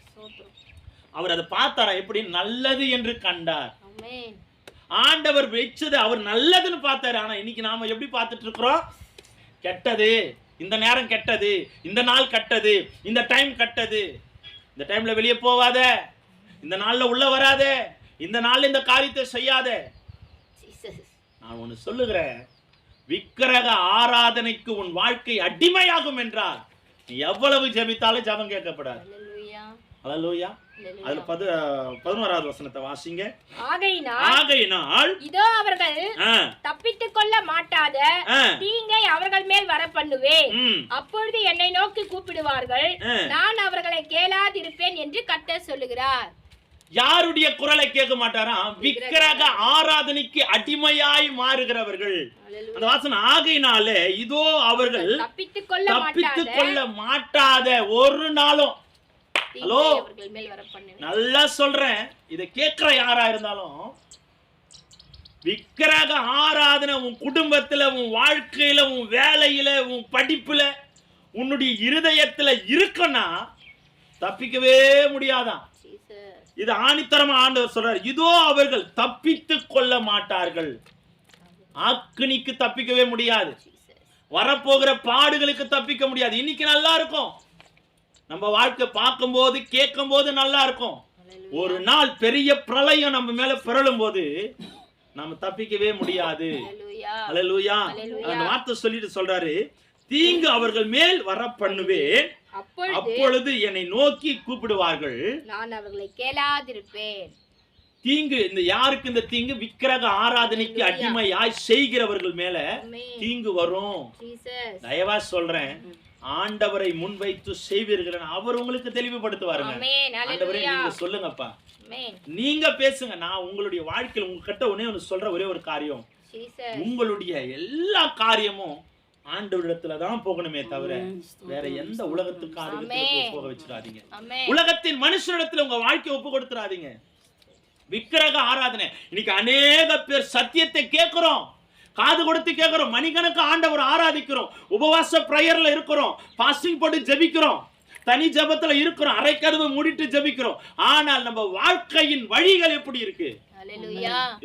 அவர் அதை பார்த்தாரா? எப்படி நல்லது என்று கண்டார். ஆண்டவர் வச்சது அவர் நல்லதுன்னு பார்த்தாரு. ஆனா இன்னைக்கு நாம எப்படி பார்த்துட்டு இருக்கிறோம்? கெட்டது, இந்த நேரம் கெட்டது, இந்த நாள் கெட்டது, இந்த டைம் கெட்டது, இந்த டைம்ல வெளியே போவாத, இந்த நாள்ல உள்ள வராத, இந்த நாள்ல இந்த காரியத்தை செய்யாத. நான் ஒன்னு சொல்லுகிறேன், விக்கிரக ஆராதனைக்கு உன் வாழ்க்கை அடிமையாகும் என்றால் நீ எவ்வளவு ஜெபித்தாலும் ஜெபம் கேட்கப்படாது. அல்லேலூயா. அதுல 11வது வசனத்தை வாசிங்க. ஆகையினால் இதோ அவர்கள் தப்பித்துக் கொள்ள மாட்டாத தீங்கை அவர்கள் மேல் வர பண்ணுவேன், அப்பொழுது என்னை நோக்கி கூப்பிடுவார்கள், நான் அவர்களை கேளாதிருப்பேன் என்று கர்த்தர் சொல்லுகிறார். யாருடைய குரலை கேட்க மாட்டாராம்? விக்கிரக ஆராதனைக்கு அடிமையாய் மாறுகிறவர்கள். அந்த வாசனம் ஆகையினாலே இதோ அவர்கள் தப்பித்துக் கொள்ள மாட்டாத ஒரு நாளும். ஹலோ, நல்லா சொல்றேன், இதை கேட்கிற யாரா இருந்தாலும், விக்கிரக ஆராதனை உன் குடும்பத்துல, உன் வாழ்க்கையில, உன் வேலையில, உன் படிப்புல, உன்னுடைய இருதயத்துல இருக்குன்னா தப்பிக்கவே முடியாதான். இது ஆணித்தரமா ஆண்டவர் சொல்றார். இதோ அவர்கள் தப்பித்துக் கொள்ள மாட்டார்கள். ஆக்கினிக்கு தப்பிக்கவே முடியாது, வரப்போகிற பாடுகளுக்கு தப்பிக்க முடியாது. இன்னைக்கு நல்லா இருக்கும், நம்ம வாழ்க்கை பார்க்கும் போது கேட்கும் போது நல்லா இருக்கும். ஒரு நாள் பெரிய பிரளயம் நம்ம மேல பிறழும் போது நம்ம தப்பிக்கவே முடியாது. அல்லேலூயா. அந்த வார்த்தை சொல்லிட்டு சொல்றாரு, தீங்கு அவர்கள் மேல் வர பண்ணுவேன், அப்பொழுது என்னை நோக்கி கூப்பிடுவார்கள், நான் அவர்களை கேளாதிருப்பேன். தீங்கு இந்த யாருக்கு இந்த தீங்கு? விக்கிரக ஆராதனைக்கு அடிமையாய் செய்கிறவர்கள் மேல தீங்கு வரும். தயவா சொல்றேன், ஆண்டவரை முன்வைத்து செய்வீர்கள், அவர் உங்களுக்கு தெளிவுபடுத்துவாருங்க. ஆண்டவரே நீங்க சொல்லுங்கப்பா, நீங்க பேசுங்க. நான் உங்களுடைய வாழ்க்கையில் உங்ககிட்ட ஒண்ணு சொல்ற ஒரே ஒரு காரியம், உங்களுடைய எல்லா காரியமும் ஆண்டவரிடத்துலதான் போகணுமே தவிர வேற எந்த உலகத்துக்கு காரியத்துக்கு போக வச்சிடாதீங்க. உலகத்தின் மனுஷனிடத்துல உங்க வாழ்க்கையை ஒப்பு கொடுத்துறாதீங்க. விக்கிரக ஆராதனை இன்னைக்கு அநேக பேர் சத்தியத்தை கேட்கிறோம், காது கொடுத்து கேட்கிறோம், மணிக்கணக்கு ஆண்டவர் ஆராதிக்கிறோம், உபவாச பிரேயர்ல இருக்கிறோம், பாஸ்டிங் போட்டு ஜெபிக்கிறோம், தனி ஜெபத்துல இருக்கிறோம், அரைக்கதவு மூடிட்டு ஜெபிக்கிறோம். ஆனால் நம்ம வாழ்க்கையின் வழிகள் எப்படி இருக்கு?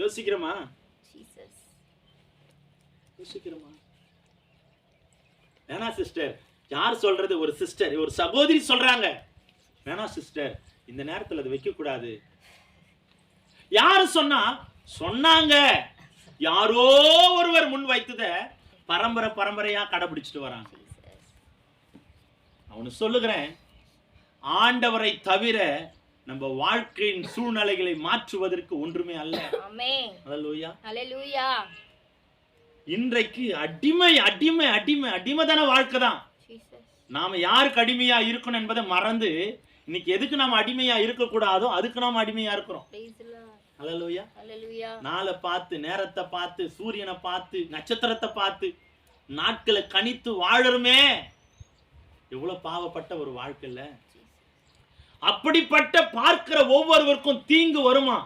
யோசிக்கிறோமா? யோசிக்கிறோமா? வேணா சிஸ்டர், யார் சொல்றது? ஒரு சிஸ்டர், ஒரு சகோதரி சொல்றாங்க, வேணா சிஸ்டர் இந்த நேரத்துல அதை வைக்க கூடாது. யாரு சொன்னா? சொன்னாங்க, யாரோ ஒருவர் முன் வைத்தத பரம்பரை பரம்பரையா கடைபிடிச்சிட்டு வராங்க. அவனு சொல்லுகிறேன், ஆண்டவரை தவிர நம்ம வாழ்க்கையின் சூழ்நிலைகளை மாற்றுவதற்கு ஒன்றுமே அல்ல. அல்லேலூயா. அல்லேலூயா. இன்றைக்கு அடிமை அடிமை அடிமை அடிமைதான வாழ்க்கை தான். நாம யாருக்கு அடிமையா இருக்கணும் என்பதை மறந்து இன்னைக்கு எதுக்கு நாம அடிமையா இருக்க கூடாதோ அதுக்கு நாம அடிமையா இருக்கிறோம். அல்லேலூயா. அல்லேலூயா. நாளை பார்த்து, நேரத்தை பார்த்து, சூரியனை பார்த்து, நட்சத்திரத்தை பார்த்து நாட்களை கணித்து வாழறமே, எவ்வளவு பாவப்பட்ட ஒரு வாழ்க்கை இல்ல? அப்படிப்பட்ட பார்க்கிற ஒவ்வொருவருக்கும் தீங்கு வருமா?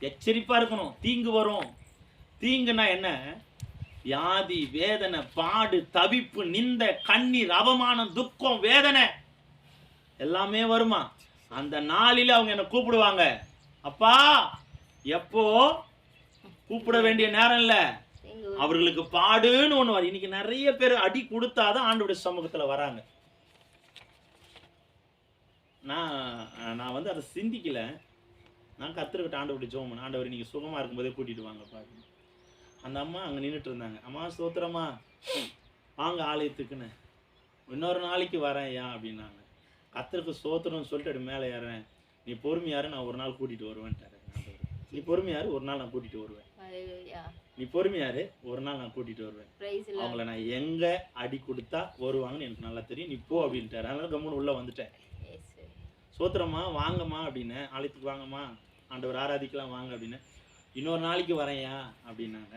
எச்சரிப்பா இருக்கணும். தீங்கு வரும். தீங்குனா என்ன? வியாதி, வேதனை, பாடு, தவிப்பு, நிந்த, கண்ணீர், அவமானம், துக்கம், வேதனை எல்லாமே வருமா? அந்த நாளில அவங்க என்ன கூப்பிடுவாங்க, அப்பா. எப்போ? கூப்பிட வேண்டிய நேரம் இல்ல, அவர்களுக்கு பாடுன்னு ஒண்ணு வரும். இன்னைக்கு நிறைய பேர் அடி கொடுத்தாதான் ஆண்டவருடைய சமூகத்துல வராங்க. நான் வந்து அதை சிந்திக்கல. நான் கர்த்தர்கிட்ட ஆண்டவருடைய ஜெபம் பண்ணேன், ஆண்டவர் நீங்க சுகமா இருக்கும்போதே கூட்டிட்டு வாங்க பாருங்க. அந்த அம்மா அங்க நின்றுட்டு இருந்தாங்க. அம்மா ஸ்தோத்திரமா, வாங்க ஆலயத்துக்குன்னு. இன்னொரு நாளைக்கு வரேன் ஏன் அப்படின்னாங்க. கர்த்தருக்கு ஸ்தோத்திரம்னு சொல்லிட்டு அப்படி மேலே ஏறேன். நீ பொறுமையாரு, நான் ஒரு நாள் கூட்டிட்டு வருவேன்ட்டாரு. நீ பொறுமையாரு, ஒரு நாள் நான் கூட்டிட்டு வருவேன். நீ பொறுமையாரு, ஒரு நாள் நான் கூட்டிட்டு வருவேன். அவங்கள நான் எங்க அடி கொடுத்தா வருவாங்கன்னு எனக்கு நல்லா தெரியும், நீ போ அப்படின்ட்டாரு. அதனால கம்முன்னு உள்ள வந்துட்டேன். சோத்திரமா வாங்கம்மா அப்படின்னு, ஆலயத்துக்கு வாங்கம்மா, ஆண்டவர் ஆராதிக்கலாம் வாங்க அப்படின்னு. இன்னொரு நாளைக்கு வரையா அப்படின்னாங்க.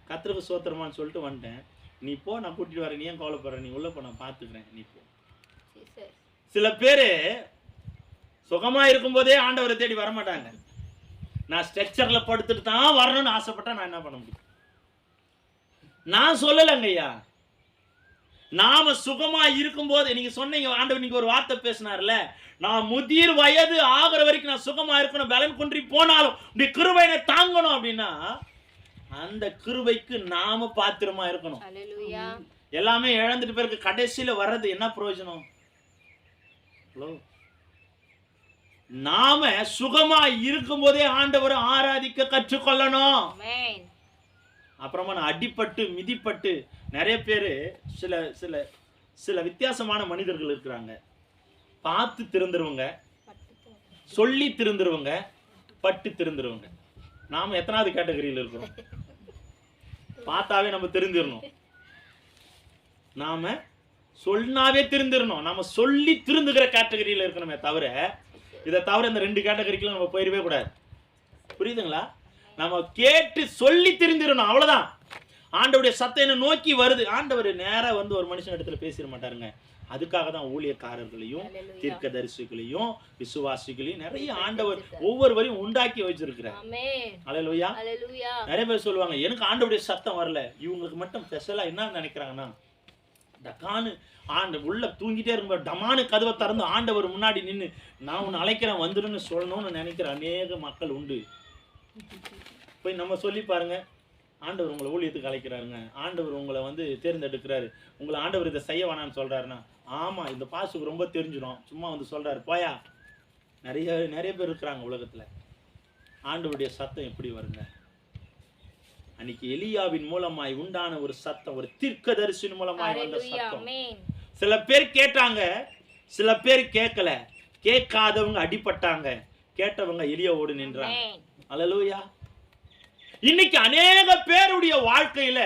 கர்த்தருக்கு சோத்திரமான்னு சொல்லிட்டு வந்துட்டேன். நீ போ, நான் கூட்டிட்டு வரேன், நீ ஏன் கவலைப்படுற, நீ உள்ள போ, நான் பார்த்துக்கிறேன், நீ போ. சில பேரு சுகமா இருக்கும்போதே ஆண்டவரை தேடி வரமாட்டாங்க. நான் ஸ்ட்ரெச்சர்ல படுத்துட்டு தான் வரணும்னு ஆசைப்பட்டா நான் என்ன பண்ண முடியும்? நான் சொல்லலைங்க ஐயா. நாம சுகமா இருக்கும்போது, நீங்க சொன்னீங்க ஆண்டவர் நீங்க ஒரு வார்த்தை பேசினார்ல, நான் முதிர் வயது ஆகிற வரைக்கும் நான் சுகமா இருக்கணும், பலன் குன்றி போனாலும் நீ கிருபையை தாங்கணும் அப்படின்னா, அந்த கிருபைக்கு நாம பாத்திரமா இருக்கணும். எல்லாமே இழந்துட்டு பிறகு கடைசியில வர்றது என்ன பிரயோஜனம்? நாம சுகமா இருக்கும் போதே ஆண்டவரை ஆராதிக்க கற்றுக்கொள்ளணும். அப்புறமா நான் அடிப்பட்டு மிதிப்பட்டு, நிறைய பேரு சில சில சில வித்தியாசமான மனிதர்கள் இருக்கிறாங்க. பார்த்து திருந்துருவங்க, சொல்லி திருந்துருவங்க, பட்டு திருந்துருவங்க. நாம எத்தனாவது கேட்டகரியில் இருக்கிறோம்? பார்த்தாவே நம்ம திருந்திரணும், நாம சொன்னாவே திருந்திரணும், நாம சொல்லி திருந்துகிற கேட்டகரியில் இருக்கணுமே தவிர, இதை தவிர இந்த 2 கேட்டகரிக்குள்ள நம்ம போயிடவே கூடாது. புரியுதுங்களா? நம்ம கேட்டு சொல்லி திருந்திரணும், அவ்வளவுதான். ஆண்டவருடைய சத்தம் என்ன நோக்கி வருது. ஆண்டவர் நேரா வந்து ஒரு மனுஷன் இடத்துல பேசிட மாட்டாருங்க. அதுக்காக தான் ஊழியக்காரர்களையும் தீர்க்கதரிசிகளையும் விசுவாசிகளையும் நிறைய ஆண்டவர் ஒவ்வொருவரையும் உண்டாக்கி வச்சிருக்கிறார். அல்லேலூயா. நிறைய பேர் சொல்லுவாங்க எனக்கு ஆண்டவருடைய சத்தம் வரல. இவங்களுக்கு மட்டும் ஸ்பெஷலா என்ன நினைக்கிறாங்கன்னா, டக்கானு ஆண்டு உள்ள தூங்கிட்டே இருக்கும்போது டமானு கதவை திறந்து ஆண்டவர் முன்னாடி நின்று நான் உன்னை அழைக்கிறேன் வந்துடுன்னு சொல்லணும்னு நினைக்கிற அநேக மக்கள் உண்டு. போய் நம்ம சொல்லி பாருங்க, ஆண்டவர் உங்களை ஊழியத்துக்கு அழைக்கிறாருங்க, ஆண்டவர் உங்களை வந்து தேர்ந்தெடுக்கிறாரு, உங்களை ஆண்டவர் இதை செய்ய வேணான்னு சொல்றாருன்னா, ஆமா இந்த பாசுக்கு ரொம்ப தெரிஞ்சிடும், சும்மா வந்து சொல்றாரு போயா. நிறைய பேர் இருக்கிறாங்க உலகத்துல. ஆண்டவருடைய சத்தம் எப்படி வருங்க? அன்னைக்கு எலியாவின் மூலமாய் உண்டான ஒரு சத்தம், ஒரு தீர்க்கதரிசியின் மூலமாய் வந்த சத்தம். சில பேர் கேட்டாங்க, சில பேர் கேட்கல. கேட்காதவங்க அடிபட்டாங்க, கேட்டவங்க எலியாவோடு நின்றாங்க. அல்லேலூயா. இன்னைக்கு அநேக பேருடைய வாழ்க்கையில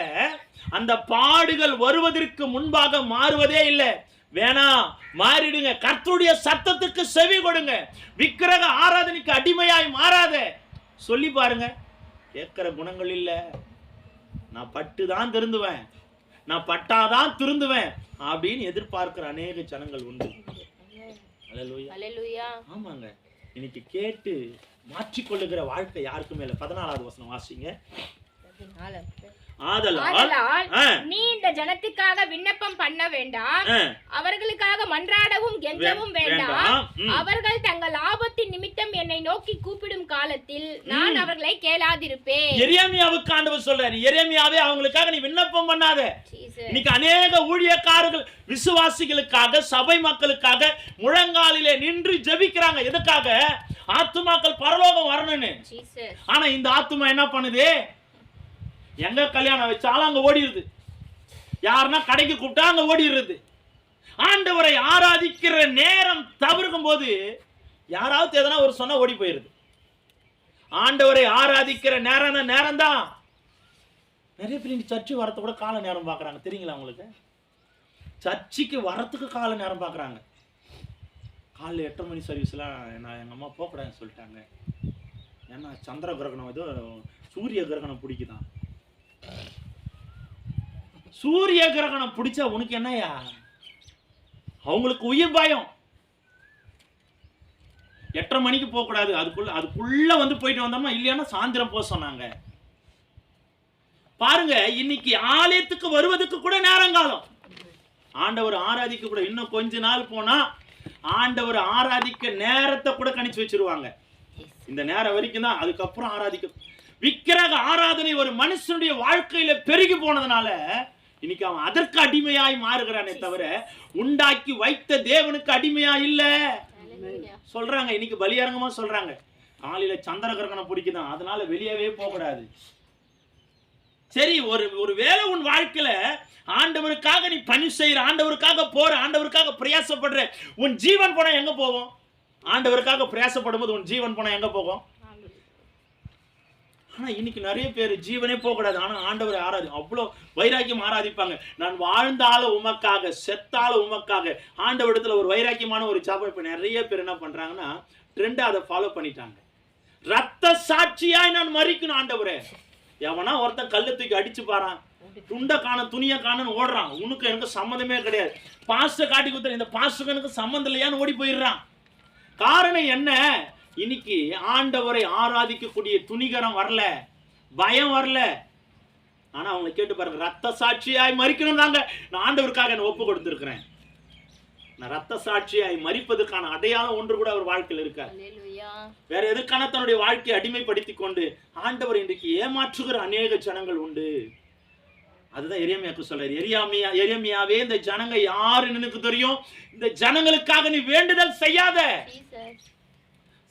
அந்த பாடுகள் வருவதற்கு முன்பாக மாறுவதே இல்லை. வேணாம், மாறிடுங்க. கர்த்தருடைய சத்தத்துக்கு செவி கொடுங்க. விக்கிரக ஆராதனைக்கு அடிமையாய் மாறாத. சொல்லி பாருங்க, கேட்கிற குணங்கள் இல்ல. நான் பட்டு தான் திருந்துவேன், நான் பட்டாதான் திருந்துவேன் அப்படின்னு எதிர்பார்க்கிற அநேக ஜனங்கள் உண்டு. அல்லேலூயா. ஆமாங்க. இன்னைக்கு கேட்டு மாற்றிக்கொள்ளுகிற வாழ்க்கை யாருக்குமே இல்லை. 14வது வசனம் வாசிங்க. ஆதலால் நீ இந்த ஜனத்துக்காக விண்ணப்பம் பண்ண வேண்டாம், அவர்களுக்காக மன்றாடவும் கெஞ்சவும் வேண்டாம். அவர்கள் தங்கள் ஆபத்தின் நிமித்தம் என்னை நோக்கி கூப்பிடும் காலத்தில் நான் அவர்களை கேளாதிருப்பேன். எரேமியாவுக்கு ஆண்டவர் சொல்றாரு, எரேமியாவே அவங்களுக்காக நீ விண்ணப்பம் பண்ணாத. இன்னைக்கு அநேக ஊழியக்காரர்கள் விசுவாசிகளுக்காக சபை மக்களுக்காக முழங்காலிலே நின்று ஜெபிக்கிறாங்க. எதுக்காக? ஆத்துமாக்கள் பரலோகம் வரணும்னு. ஆனா இந்த ஆத்துமா என்ன பண்ணுது? எங்க கல்யாணம் வச்சாலும் அங்க ஓடிடுது, யாருன்னா கடைக்கு கூப்பிட்டா அங்க ஓடிடுறது. ஆண்டவரை ஆராதிக்கிற நேரம் தவிர்க்கும் போது யாராவது எதனா ஒரு சொன்னா ஓடி போயிருது. ஆண்டவரை ஆராதிக்கிற நேரம் தான். நிறைய பேர் சர்ச்சு வரத்து கூட கால நேரம் பாக்குறாங்க, தெரியுங்களா உங்களுக்கு? சர்ச்சுக்கு வரத்துக்கு கால நேரம் பாக்குறாங்க. காலைல 8 மணி சர்வீஸ்லாம் நான் எங்க அம்மா போகக்கூடாதுன்னு சொல்லிட்டாங்க. ஏன்னா சந்திர கிரகணம் ஏதோ சூரிய கிரகணம் பிடிக்குதான். சூரிய கிரகணம் பிடிச்சா உனக்கு என்னையா? அவங்களுக்கு உயிர் பயம். 8:30 மணிக்கு போக கூடாது, அதுக்குள்ள வந்து போயிட்டு வந்தோம்னா, இல்லைன்னா சாயந்தரம் போக சொன்னாங்க. பாருங்க, இன்னைக்கு ஆலயத்துக்கு வருவதற்கு கூட நேரங்காலம். ஆண்டவர் ஆராதிக்க கூட இன்னும் கொஞ்ச நாள் போனா ஆண்டவர் ஆராதிக்க நேரத்தை கூட கணிச்சு வச்சிருவாங்க. இந்த நேரம் வரைக்கும் தான், அதுக்கப்புறம் ஆராதிக்க. விக்கிரக ஆராதனை ஒரு மனுஷனுடைய வாழ்க்கையில பெருகி போனதுனால இன்னைக்கு அவன் அதற்கு அடிமையாய் மாறுகிறானே தவிர உண்டாக்கி வைத்த தேவனுக்கு அடிமையா இல்ல. சொல்றாங்க இன்னைக்கு பலியரங்கமா சொல்றாங்க, காலையில சந்திர கிரகணம் பிடிக்குதான், அதனால வெளியவே போக கூடாது. சரி, ஒரு வேளை உன் வாழ்க்கையில ஆண்டவருக்காக நீ பணி செய்யற, ஆண்டவருக்காக போற, ஆண்டவருக்காக பிரயாசப்படுற, உன் ஜீவன் போனா எங்க போகும்? ஆண்டவருக்காக பிரயாசப்படும் போது உன் ஜீவன் போனா எங்க போகும்? ஆனா இன்னைக்கு நிறைய பேர் ஜீவனே போகக்கூடாது, ஆனா ஆண்டவரை அவ்வளோ வைராக்கியம் ஆராதிப்பாங்க. நான் வாழ்ந்தாலும் உமக்காக, செத்தாலும் உமக்காக. ஆண்டவரிடத்துல ஒரு வைராக்கியமான ஒரு ஜாபம். இப்ப நிறைய பேர் என்ன பண்றாங்கன்னா ட்ரெண்டா அதை ஃபாலோ பண்ணிட்டாங்க. ரத்த சாட்சியாய் நான் மரிக்கணும் ஆண்டவரே. எவனா ஒருத்தன் கல்லை தூக்கி அடிச்சு பாறான், துண்டை காண துணியை காணன்னு ஓடுறான். உனக்கு எனக்கு சம்மந்தமே கிடையாது. பாஸ்டர் காட்டி கொடுத்த இந்த பாஸ்டருக்கு எனக்கு சம்மந்தம் இல்லையான்னு ஓடி போயிடுறான். காரணம் என்ன? இன்னைக்கு ஆண்டவரை ஆராதிக்கக்கூடிய துணிகரம் வரல, பயம் வரல. ஆனா அவங்க கேட்டு பாருங்க, ரத்த சாட்சியாய் மரிக்கணும் தாங்க நான் ஆண்டவருக்காக என்ன ஒப்பு கொடுத்திருக்கிறேன். நான் ரத்த சாட்சியாய் மரிப்பதற்கான அடையாளம் ஒன்று கூட அவர் வாழ்க்கையில் இருக்காது. வேற எதுக்கான தன்னுடைய வாழ்க்கையை அடிமைப்படுத்தி கொண்டு ஆண்டவர் இன்றைக்கு ஏமாற்றுகிற அநேக ஜனங்கள் உண்டு. அதுதான் எரேமியாவுக்கு சொல்றாரு, எரேமியாவே இந்த ஜனங்க யாருன்னு எனக்கு தெரியும், இந்த ஜனங்களுக்காக நீ வேண்டுதல் செய்யாத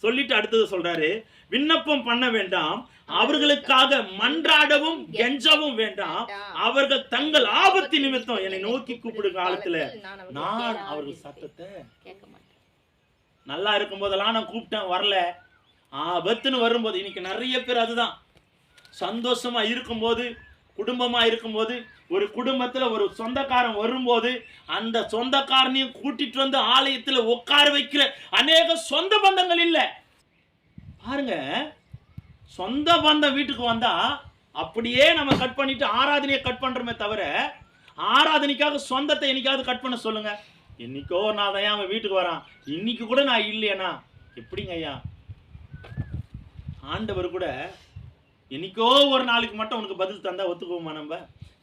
சொல்லிட்டு அடுத்தது சொல்றாரு, விண்ணப்பம் பண்ண வேண்டாம், அவர்களுக்காக மன்றாடவும் கெஞ்சவும் வேண்டாம். அவர்கள் தங்கள் ஆபத்து நிமித்தம் என்னை நோக்கி கூப்பிடும் காலத்துல நான் அவர்கள் சத்தத்தை கேட்க மாட்டேன். நல்லா இருக்கும் போதெல்லாம் நான் கூப்பிட்டேன், வரல. ஆபத்துன்னு வரும்போது, இன்னைக்கு நிறைய பேர் அதுதான். சந்தோஷமா இருக்கும்போது, குடும்பமா இருக்கும்போது, ஒரு குடும்பத்துல ஒரு சொந்தக்காரன் வரும்போது அந்த சொந்தக்காரனையும் கூட்டிட்டு வந்து ஆலயத்துல உட்கார வைக்கிற அநேக சொந்த பந்தங்கள் இல்ல. பாருங்க, சொந்த பந்தம் வீட்டுக்கு வந்தா அப்படியே நம்ம கட் பண்ணிட்டு ஆராதனையை கட் பண்றோமே தவிர, ஆராதனைக்காக சொந்தத்தை என்னைக்காவது கட் பண்ண சொல்லுங்க. என்னைக்கோ நான் தான் அவன் வீட்டுக்கு வரான், இன்னைக்கு கூட நான் இல்லையனா எப்படிங்க ஐயா? ஆண்டவர் கூட என்னைக்கோ ஒரு நாளைக்கு மட்டும் உனக்கு பதில் தந்தா ஒத்துக்குவோமா? நம்ம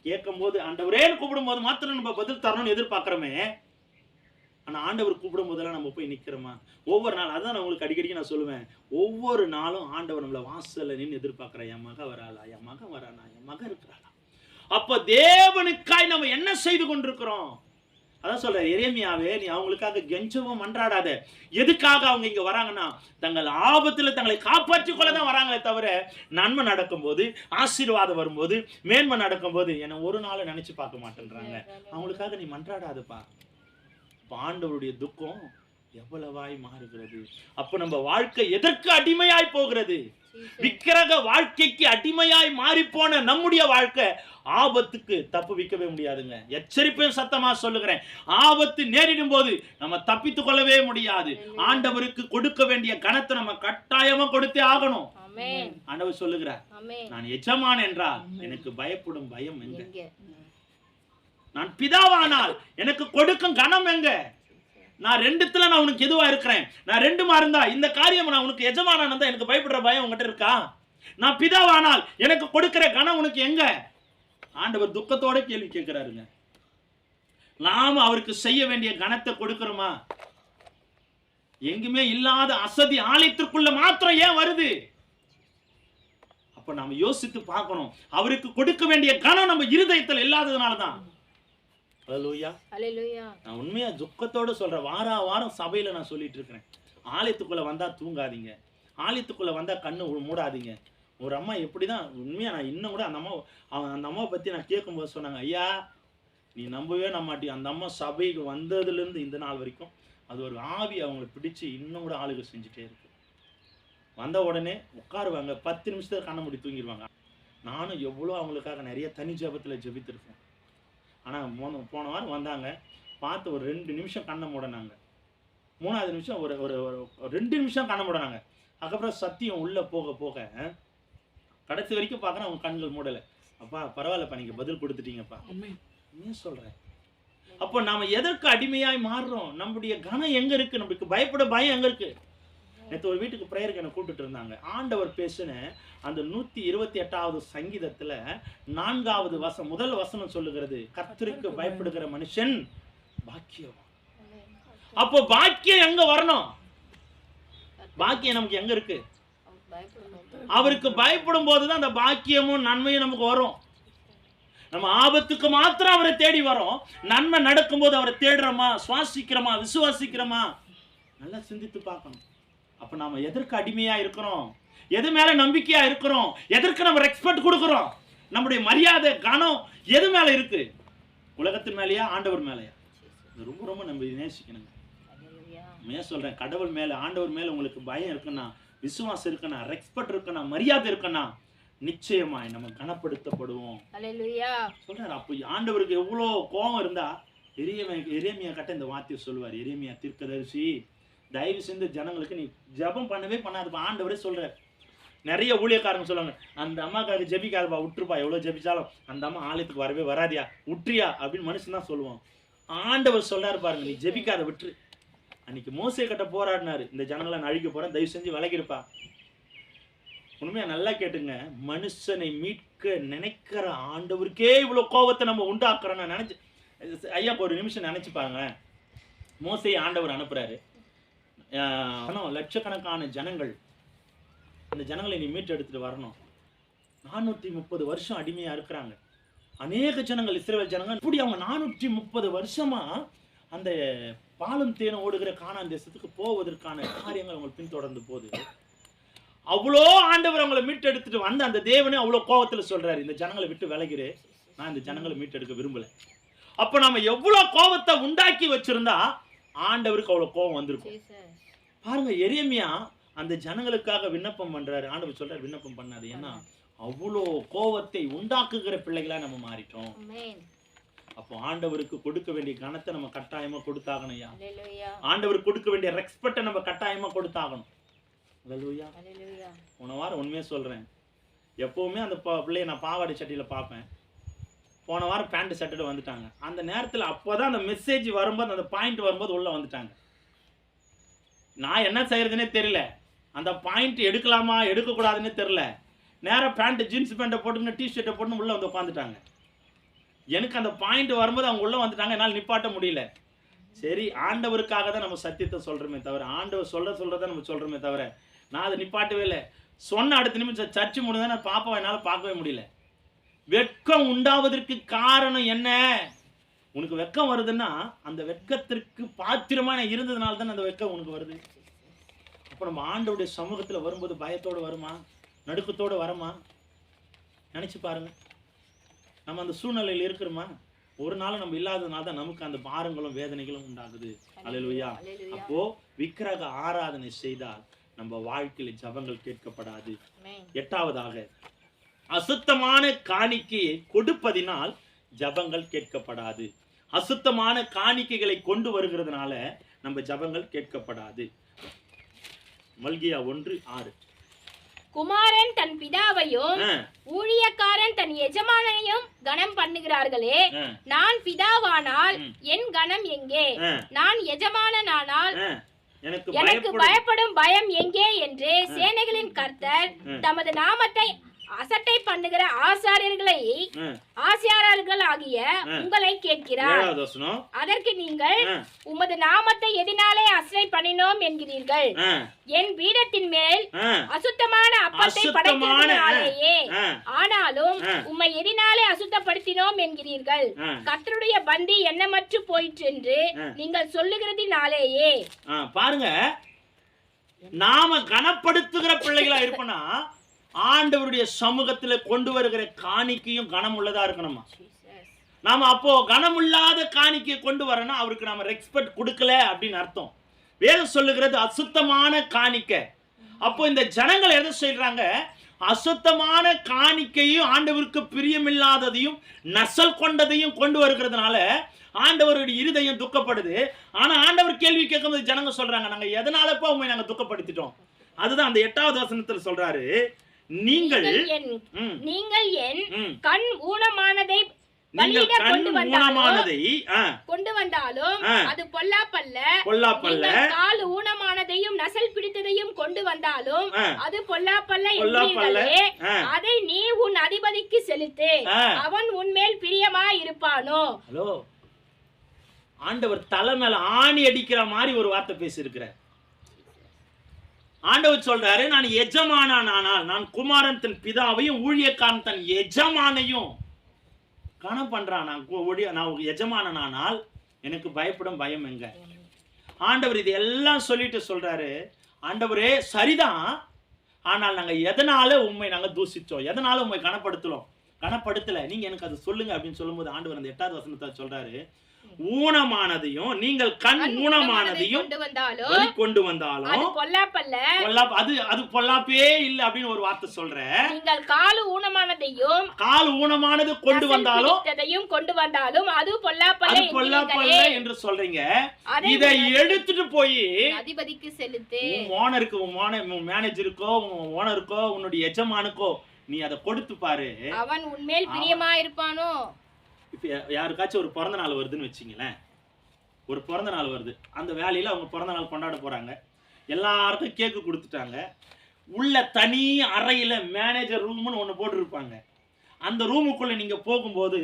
கேட்கும் போது ஆண்டவரேன்னு கூப்பிடும் போது மாத்திரம் நம்ம பதில் தரணும்னு எதிர்பார்க்கிறோமே. ஆனா ஆண்டவர் கூப்பிடும் போதெல்லாம் நம்ம போய் நிக்கிறோமா? ஒவ்வொரு நாள், அதான் நான் உங்களுக்கு அடிக்கடி நான் சொல்லுவேன், ஒவ்வொரு நாளும் ஆண்டவர் நம்மள வாசல்ல நின்று எதிர்பார்க்கிறேன். என் மக வராளா, என் மகன் வரானா, என் மகன் இருக்கிறாளா? அப்ப தேவனுக்காய் நம்ம என்ன செய்து கொண்டிருக்கிறோம்? அதான் சொல்றேன், எரேமியாவே நீ அவங்களுக்காக கெஞ்சவும் மன்றாடாத. எதுக்காக அவங்க இங்க வராங்கன்னா தங்கள் ஆபத்துல தங்களை காப்பாற்றிக் கொள்ளதான் வராங்களே தவிர, நன்மை நடக்கும்போது, ஆசீர்வாதம் வரும்போது, மேன்மை நடக்கும்போது என்ன ஒரு நாள் நினைச்சு பார்க்க மாட்டேன்றாங்க. அவங்களுக்காக நீ மன்றாடாதப்பா. ஆண்டவருடைய துக்கம் எவ்வளவாய் மாறுகிறது. அப்ப நம்ம வாழ்க்கை எதற்கு அடிமையாய் போகிறது? விக்கிரக வாழ்க்கைக்கு அடிமையாய் மாறி போன நம்முடைய வாழ்க்கை ஆபத்துக்கு தப்பு வைக்கவே முடியாதுங்க. எச்சரிப்பையும் சத்தமா சொல்லுகிறேன், ஆபத்து நேரிடும் போது நம்ம தப்பித்துக் கொள்ளவே முடியாது. ஆண்டவருக்கு கொடுக்க வேண்டிய கனத்தை நம்ம கட்டாயமா கொடுத்தே ஆகணும். ஆண்டவர் சொல்லுகிறார், நான் எஜமான் என்றால் எனக்கு பயப்படும் பயம் எங்க? நான் பிதாவானால் எனக்கு கொடுக்கும் கனம் எங்க? நான் ரெண்டுத்துல நான் உனக்கு எதுவா இருக்கிறேன்? நான் ரெண்டுமா இருந்தா இந்த காரியம் நான் உனக்கு எஜமானா இருந்தா எனக்கு பயப்படுற பயம் உங்ககிட்ட இருக்கா? நான் பிதாவானால் எனக்கு கொடுக்கிற கனம் உனக்கு எங்க? ஆண்டவர் துக்கத்தோட கேள்வி கேட்கிறாருங்க. நாம அவருக்கு செய்ய வேண்டிய கனத்தை கொடுக்கிறோமா? எங்குமே இல்லாத அசதி ஆலயத்திற்குள்ள மாத்திரம் ஏன் வருது? அப்ப நாம யோசித்து பார்க்கணும். அவருக்கு கொடுக்க வேண்டிய கனம் நம்ம இருதயத்தில் இல்லாததுனாலதான். நான் உண்மையா துக்கத்தோட சொல்றேன். வாரம் சபையில நான் சொல்லிட்டு இருக்கிறேன், ஆலயத்துக்குள்ள வந்தா தூங்காதீங்க, ஆலயத்துக்குள்ள வந்தா கண்ணு மூடாதீங்க. ஒரு அம்மா எப்படிதான், உண்மையா நான் இன்னும் கூட அந்த அம்மாவை பத்தி நான் கேட்கும்போது சொன்னாங்க, ஐயா நீ நம்பவே நம்பாட்டி, அந்த அம்மா சபைக்கு வந்ததுல இருந்து இந்த நாள் வரைக்கும் அது ஒரு ஆவி அவங்களை பிடிச்சு இன்னும் கூட ஆளுக செஞ்சுட்டே இருக்கு. வந்த உடனே உட்காருவாங்க, 10 நிமிஷத்துல கண்ண மூடி தூங்கிடுவாங்க. நானும் எவ்வளோ அவங்களுக்காக நிறைய தனி ஜபத்தில் ஜபித்திருக்கேன். ஆனால் போன வாரம் வந்தாங்க, பார்த்து ஒரு 2 நிமிஷம் கண்ணை மூடினாங்க. 3வது நிமிஷம் ஒரு 2 நிமிஷம் கண்ணை மூடினாங்க. அதுக்கப்புறம் சத்தியம் உள்ளே போக போக கடைசி வரைக்கும் பார்க்குறேன் அவங்க கண்கள் மூடலை. அப்பா பரவாயில்லப்பா, நீங்கள் பதில் கொடுத்துட்டீங்கப்பா. ஏன் சொல்கிறேன்? அப்போ நாம் எதற்கு அடிமையாய் மாறுறோம்? நம்முடைய கனம் எங்கே இருக்குது? நம்மளுக்கு பயப்பட பயம் எங்கே இருக்குது? நேற்று ஒரு வீட்டுக்கு ப்ரேயருக்கு என்னை கூப்பிட்டு இருந்தாங்க. ஆண்டவர் பேசுன அந்த 128வது சங்கீதத்தில் 4வது வசனம், முதல் வசனம் சொல்லுகிறது, கர்த்தருக்கு பயப்படுகிற மனுஷன் பாக்கியம். அப்போ பாக்கியம் எங்க வரணும்? பாக்கியம் நமக்கு எங்க இருக்கு? அவருக்கு பயப்படும் போதுதான் அந்த பாக்கியமும் நன்மையும் நமக்கு வரும். நம்ம ஆபத்துக்கு மாத்திரம் அவரை தேடி வரோம். நன்மை நடக்கும் போது அவரை தேடுறோமா, சுவாசிக்கிறோமா, விசுவாசிக்கிறோமா? நல்லா சிந்தித்து பார்க்கணும். அப்ப நாம எதற்கு அடிமையா இருக்கிறோம்? எது மேல நம்பிக்கையா இருக்கிறோம்? எதற்கு நம்ம ரெஸ்பெக்ட் கொடுக்கிறோம்? நம்முடைய மரியாதை கனம் எது மேல இருக்கு? உலகத்தின் மேலயா, ஆண்டவர் மேலயா? ரொம்ப ரொம்ப நம்ம நேசிக்கணுங்க. நான் சொல்றேன், கடவுள் மேல, ஆண்டவர் மேல உங்களுக்கு பயம் இருக்குன்னா, விசுவாசம் இருக்குன்னா, ரெஸ்பெக்ட் இருக்குன்னா, மரியாதை இருக்குன்னா, நிச்சயமாய் நம்ம கனப்படுத்தப்படுவோம் அல்லேலூயா. சொல்றாரு. அப்போ ஆண்டவருக்கு எவ்வளவு கோபம் இருந்தா எரேமியா கிட்ட இந்த வார்த்தையை சொல்லுவார். எரேமியா தீர்க்கதரிசி, தயவு செஞ்சு ஜனங்களுக்கு நீ ஜெபம் பண்ணவே பண்ணாதுப்பா. ஆண்டவரே சொல்றாரு. நிறைய ஊழியக்காரங்க சொல்லுவாங்க, அந்த அம்மாக்காரருக்கு ஜெபிக்காதுப்பா, விட்டுருப்பா, எவ்வளவு ஜெபிச்சாலும் அந்த அம்மா ஆலயத்துக்கு வரவே வராதியா, விட்டுறியா அப்படின்னு மனுஷன் தான் சொல்லுவான். ஆண்டவர் சொல்றாரு பாருங்க, நீ ஜெபிக்காத, விட்டுரு. அன்னைக்கு மோசே கிட்ட போராடினாரு, இந்த ஜனங்களை நான் அழிக்க போறேன், தயவு செஞ்சு விலகிருப்பா. உண்மையா நல்லா கேட்டுங்க, மனுஷனை மீட்க நினைக்கிற ஆண்டவருக்கே இவ்வளவு கோபத்தை நம்ம உண்டாக்குறோம்னு நினைச்சு ஐயா ஒரு நிமிஷம் நினைச்சு பாருங்க. மோசேயை ஆண்டவர் அனுப்புறாரு, லட்சக்கணக்கான ஜனங்கள், அந்த ஜனங்களை நீ மீட்டு எடுத்துட்டு வரணும். 430 வருஷம் அடிமையா இருக்கிறாங்க அநேக ஜனங்கள், இஸ்ரவேல் ஜனங்கள். இப்படி அவங்க 430 வருஷமா அந்த பாலும் தேனும் ஓடுகிற கானான் தேசத்துக்கு போவதற்கான காரியங்கள் அவங்க பின்தொடர்ந்து போகுது. அவ்வளோ ஆண்டவர் அவங்களை மீட்டு எடுத்துட்டு வந்து அந்த தேவனே அவ்வளோ கோபத்துல சொல்றாரு, இந்த ஜனங்களை விட்டு விலகிறே, நான் இந்த ஜனங்களை மீட்டு எடுக்க விரும்பல. அப்ப நம்ம எவ்வளவு கோபத்தை உண்டாக்கி வச்சிருந்தா ஆண்டவருக்கு அவ்வளவு கோபம் வந்திருக்கும். பாருங்க, எரேமியா அந்த ஜனங்களுக்காக விண்ணப்பம் பண்றாரு. ஆண்டவர் சொல்றாரு, விண்ணப்பம் பண்ணாது, ஏன்னா அவ்வளோ கோபத்தை உண்டாக்குகிற பிள்ளைகளா நம்ம மாறிட்டோம். அப்போ ஆண்டவருக்கு கொடுக்க வேண்டிய கனத்தை நம்ம கட்டாயமா கொடுத்தாகணும். ஐயா, ஆண்டவருக்கு கொடுக்க வேண்டிய ரெஸ்பெக்டை நம்ம கட்டாயமா கொடுத்தாகணும். போன வாரம் உண்மையா சொல்றேன், எப்பவுமே அந்த பிள்ளைய நான் பாவாடை சட்டியில பார்ப்பேன். போன வாரம் பேண்ட் சட்டோட வந்துட்டாங்க. அந்த நேரத்தில் அப்போதான் அந்த மெசேஜ் வரும்போது, அந்த பாயிண்ட் வரும்போது உள்ள வந்துட்டாங்க. நான் என்ன செய்யறதுன்னே தெரியல, அந்த பாயிண்ட் எடுக்கலாமா எடுக்கக்கூடாதுன்னு தெரியல. நேராக பேண்ட் ஜீன்ஸ் பேண்ட்டை போட்டுன்னு டிஷர்ட்டை போட்டுன்னு உள்ள வந்து உட்காந்துட்டாங்க. எனக்கு அந்த பாயிண்ட் வரும்போது அவங்க உள்ள வந்துட்டாங்க, என்னால் நிப்பாட்ட முடியல. சரி, ஆண்டவருக்காக தான் நம்ம சத்தியத்தை சொல்றோமே தவிர, ஆண்டவர் சொல்றதை நம்ம சொல்றோமே தவிர, நான் அதை நிப்பாட்டவே இல்லை. சொன்ன அடுத்த நிமிஷம் சர்ச்சு முடிஞ்சா நான் பாப்பாவை என்னால் பார்க்கவே முடியல. வெட்கம் உண்டாவதற்கு காரணம் என்ன? உனக்கு வெட்கம் வருதுன்னா அந்த வெட்கத்திற்கு பாத்திரமா இருந்ததுனால தான் அந்த வெட்கம் உனக்கு வருது. அப்ப நம்ம ஆண்டவருடைய சமூகத்துல வரும்போது பயத்தோடு வருமா, நடுக்கத்தோடு வரமா? நினைச்சு பாருங்க. நம்ம அந்த சூழ்நிலையில் இருக்கிறோமா? ஒரு நாள் நம்ம இல்லாததுனால தான் நமக்கு அந்த பாரங்களும் வேதனைகளும் உண்டாகுது. அல்லேலூயா. அப்போ விக்கிரக ஆராதனை செய்தால் நம்ம வாழ்க்கையில ஜெபங்கள் கேட்கப்படாது. 8வதாக, அசுத்தமான காணிக்கையை கொடுப்பதினால் ஜெபங்கள் கேட்கப்படாது. அசுத்தமான காணிக்கைகளை கொண்டு வருகிறதுனால நம்ம ஜெபங்கள் கேட்கப்படாது. மல்கியா 1:6. குமாரன் தன் பிதாவையும் ஊழியக்காரன் தன் எஜமானையும் கனம் பண்ணுகிறார்களே, நான் பிதாவானால் என் கனம் எங்கே? நான் எஜமானனானால் எனக்கு பயப்படும் பயம் எங்கே என்று சேனைகளின் கர்த்தர் தமது நாமத்தை அசட்டை பண்ணுகிற ஆசாரியர்கள் ஆகிய உங்களை கேட்கிறார். அதற்கு நீங்கள் உமது நாமத்தை எதினாலே அசட்டை பண்ணினோம் என்கிறீர்கள். என் பீடத்தின் மேல் அசுத்தமான அப்பத்தை படைக்கிறதுனாலேயே, ஆனாலும் உம்மை எதினாலே அசுத்தப்படுத்தினோம் என்கிறீர்கள். கர்த்தருடைய பந்தி எண்ணமற்று போயிற்று என்று நீங்கள் சொல்லுகிறதினாலேயே. பாருங்க, நாம கனப்படுத்துகிற பிள்ளைகளா இருப்போம்னா ஆண்டவருடைய சமூகத்துல கொண்டு வருகிற காணிக்கையும் கனம் உள்ளதா இருக்கணுமா? நாம அப்போ கனம் இல்லாத காணிக்கையை கொண்டு வரணும், அவருக்கு நாம ரெஸ்பெக்ட் கொடுக்கல அப்படின்னு அர்த்தம். வேதம் சொல்லுகிறது அசுத்தமான காணிக்கை. அப்போ இந்த ஜனங்கள் எதை சொல்றாங்க? அசுத்தமான காணிக்கையும் ஆண்டவருக்கு பிரியமில்லாததையும் நசல் கொண்டதையும் கொண்டு வருகிறதுனால ஆண்டவருடைய இருதயம் துக்கப்படுது. ஆனா ஆண்டவர் கேள்வி கேட்கும்போது ஜனங்க சொல்றாங்க, நாங்க எதனாலப்பா உண்மை நாங்க துக்கப்படுத்திட்டோம். அதுதான் அந்த 8வது வசனத்துல சொல்றாரு, நீங்கள் என் கண் ஊனமானதை கொண்டு வந்தாலும் அது பொல்லாப்பல்ல, கால் ஊனமானதையும் நசல் பிடித்ததையும் கொண்டு வந்தாலும் அது பொல்லாப்பல்ல என்கிறீர்களே, அதை நீ உன் அதிபதிக்கு செலுத்து, அவன் உன்மேல் பிரியமா இருப்பானோ. ஹலோ, ஆண்டவர் தலை மேல ஆணி அடிக்கிற மாதிரி ஒரு வார்த்தை பேசி இருக்கிறார். ஆண்டவர் சொல்றாரு, நான் எஜமானானால், நான் குமாரன் தன் பிதாவையும் ஊழியக்காரன் தன் எஜமானையும் கனம் பண்றான். நான் எஜமானானால் எனக்கு பயப்படும் பயம் எங்க? ஆண்டவர் இது எல்லாம் சொல்லிட்டு சொல்றாரு, ஆண்டவரே சரிதான், ஆனால் நாங்க எதனால உண்மை நாங்க தூசிச்சோம், எதனால உண்மை கனப்படுத்தல, நீங்க எனக்கு அது சொல்லுங்க அப்படின்னு சொல்லும்போது ஆண்டவர் அந்த 8வது வசனத்தை சொல்றாரு, ஊனமானதையும் நீங்கள் கண் ஊனமானதையும் கொண்டு வந்தாலும் அது பொல்லாப்பே இல்ல அப்படின்னு ஒரு வார்த்தை சொல்ற. நீங்கள் கால் ஊனமானது கொண்டு வந்தாலும் அது பொல்லாப்பல்ல என்று சொல்றீங்க. இதை எடுத்துட்டு போய் அதிபதிக்கு செலுத்து. ஓனருக்கு, மேனேஜருக்கோ, ஓனருக்கோ, உன்னுடைய எஜமானுக்கோ நீ அதை கொடுத்து பாரு, அவன் உன்மேல் பிரியமா இருப்பானோ. இப்ப யாருக்காச்சும் ஒரு பிறந்த நாள் வருதுன்னு வச்சுங்களேன், ஒரு பிறந்த நாள் வருது, அந்த வேலையில அவங்க பிறந்த நாள் கொண்டாட போறாங்க, எல்லாருக்கும் கேக்கு கொடுத்துட்டாங்க. உள்ள தனி அறையில மேனேஜர் ரூம்னு ஒண்ணு போட்டுருப்பாங்க. அந்த ரூமுக்குள்ள நீங்க போகும்போது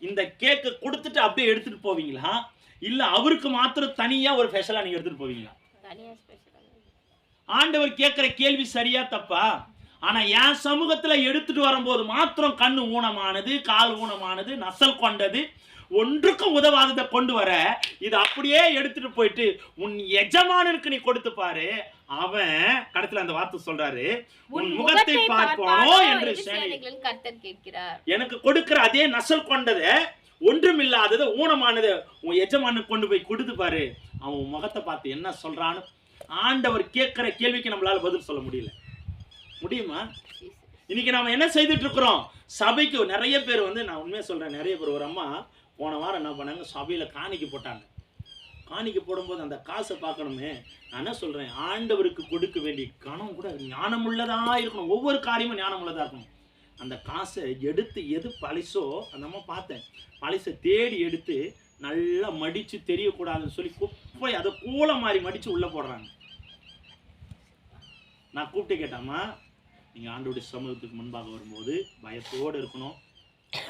இந்த கேக்கை கொடுத்துட்டு அப்படியே எடுத்துட்டு போவீங்களா, இல்ல அவருக்கு மாத்திரம் தனியா ஒரு ஸ்பெஷலா நீங்க எடுத்துட்டு போவீங்களா? ஆண்டவர் கேட்கிற கேள்வி சரியா தப்பா? ஆனா என் சமூகத்துல எடுத்துட்டு வரும்போது மாத்திரம் கண்ணு ஊனமானது, கால் ஊனமானது, நசல் கொண்டது, ஒன்றுக்கும் உதவாததை கொண்டு வர, இது அப்படியே எடுத்துட்டு போயிட்டு உன் எஜமானனுக்கு நீ கொடுத்து பாரு, அவன் கடத்துல அந்த வார்த்தை சொல்றாரு, உன் முகத்தை பார்ப்பானோ என்று கர்த்தர் கேட்கிறார். எனக்கு கொடுக்கிற அதே நசல் கொண்டதை, ஒன்றுமில்லாதது, ஊனமானது உன் எஜமானுக்கு கொண்டு போய் கொடுத்து பாரு, அவன் முகத்தை பார்த்து என்ன சொல்றான்னு ஆண்டவர் கேட்கிற கேள்விக்கு நம்மளால பதில் சொல்ல முடியுமா? இன்னைக்கு நாம என்ன செய்துட்டு இருக்கிறோம்? சபைக்கு நிறைய பேர் நான் உண்மையா சொல்றேன், நிறைய பேர், ஒரு அம்மா போன வாரம் என்ன பண்ணாங்க, சபையில காணிக்கை போட்டாங்க. காணிக்கை போடும்போது அந்த காசை பார்க்கணுமே, நான் என்ன சொல்றேன், ஆண்டவருக்கு கொடுக்க வேண்டிய கணம் கூட ஞானமுள்ளதா இருக்கணும். ஒவ்வொரு காரியமும் ஞானமுள்ளதா இருக்கணும். அந்த காசை எடுத்து எது பழிசோ அந்த அம்மா பார்த்தேன், பழிசை தேடி எடுத்து நல்லா மடிச்சு தெரியக்கூடாதுன்னு சொல்லி குப்பை அதை கூல மாதிரி மடிச்சு உள்ள போடுறாங்க. நான் கூப்பிட்டு கேட்டாமா, நீங்க ஆண்டவருடைய சமூகத்துக்கு முன்பாக வரும்போது பயத்தோடு இருக்கணும்.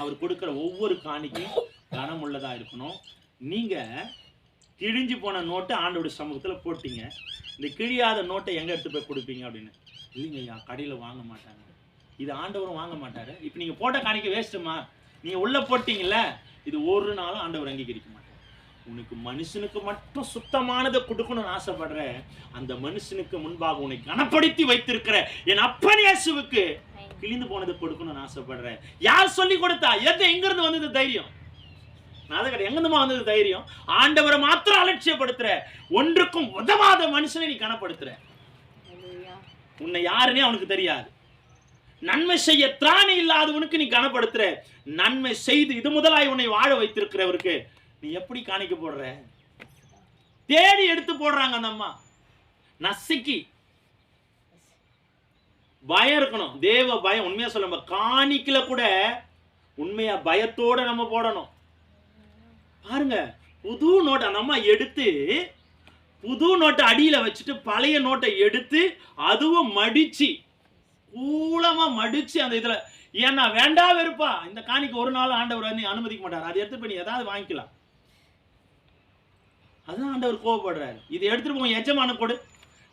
அவர் கொடுக்கிற ஒவ்வொரு காணிக்கையும் கனமுள்ளதா இருக்கணும். நீங்க கிழிஞ்சு போன நோட்டை ஆண்டவருடைய சமூகத்துல போட்டீங்க, இந்த கிழியாத நோட்டை எங்க எடுத்து போய் கொடுப்பீங்க அப்படின்னு. இல்லைங்க ஐயா, கடையில வாங்க மாட்டாங்க, இது ஆண்டவரும் வாங்க மாட்டாரு. இப்ப நீங்க போட்ட காணிக்கை வேஸ்ட்டுமா, நீங்க உள்ள போட்டீங்கல்ல, இது ஒரு நாளும் ஆண்டவர் அங்கீகரிக்க மாட்டார். உனக்கு மனுஷனுக்கு மட்டும் சுத்தமானதை கொடுக்கணும்னு ஆசைப்படுற, அந்த மனுஷனுக்கு முன்பாக உன்னை கனப்படுத்தி வைத்திருக்கிற என் அப்பன் இயேசுவுக்கு கிழிந்து போனதை கொடுக்கணும்னு ஆசைப்படுற. யார் சொல்லி கொடுத்தா? எங்க இருந்து வந்தது தைரியம்? நான் அதை கிடையாது, எங்கிருந்துமா வந்தது தைரியம்? ஆண்டவரை மாத்திரம் அலட்சியப்படுத்துற, ஒன்றுக்கும் உதவாத மனுஷனை நீ கனப்படுத்துற. உன்னை யாருன்னே அவனுக்கு தெரியாது. நன்மை செய்ய திராணி இல்லாதவனுக்கு நீ கனப்படுத்துற. நன்மை செய்து இது முதலாய் உன்னை வாழ வைத்திருக்கிறவருக்கு நீ எப்படி காணிக்க போடுற? தேடி எடுத்து போடுறாங்க அந்த அம்மா. நசிக்கி பயம் இருக்கணும், தேவ பயம். உண்மையா சொல்ல, காணிக்கல கூட உண்மையா பயத்தோட நம்ம போடணும். பாருங்க, புது நோட்டை அந்த அம்மா எடுத்து, புது நோட்டை அடியில வச்சுட்டு பழைய நோட்டை எடுத்து அதுவும் மடிச்சு கூலமா மடிச்சு அந்த இதுல, ஏன்னா வேண்டா வெறுப்பா இந்த காணிக்கு ஒரு நாள் ஆண்டவர் அனுமதிக்க மாட்டார். அதை எடுத்து பண்ணி ஏதாவது வாங்கிக்கலாம், அதுதான் ஆண்டவர் கோவப்படுறாரு. இது எடுத்துட்டு போய் எஜமான கொடு,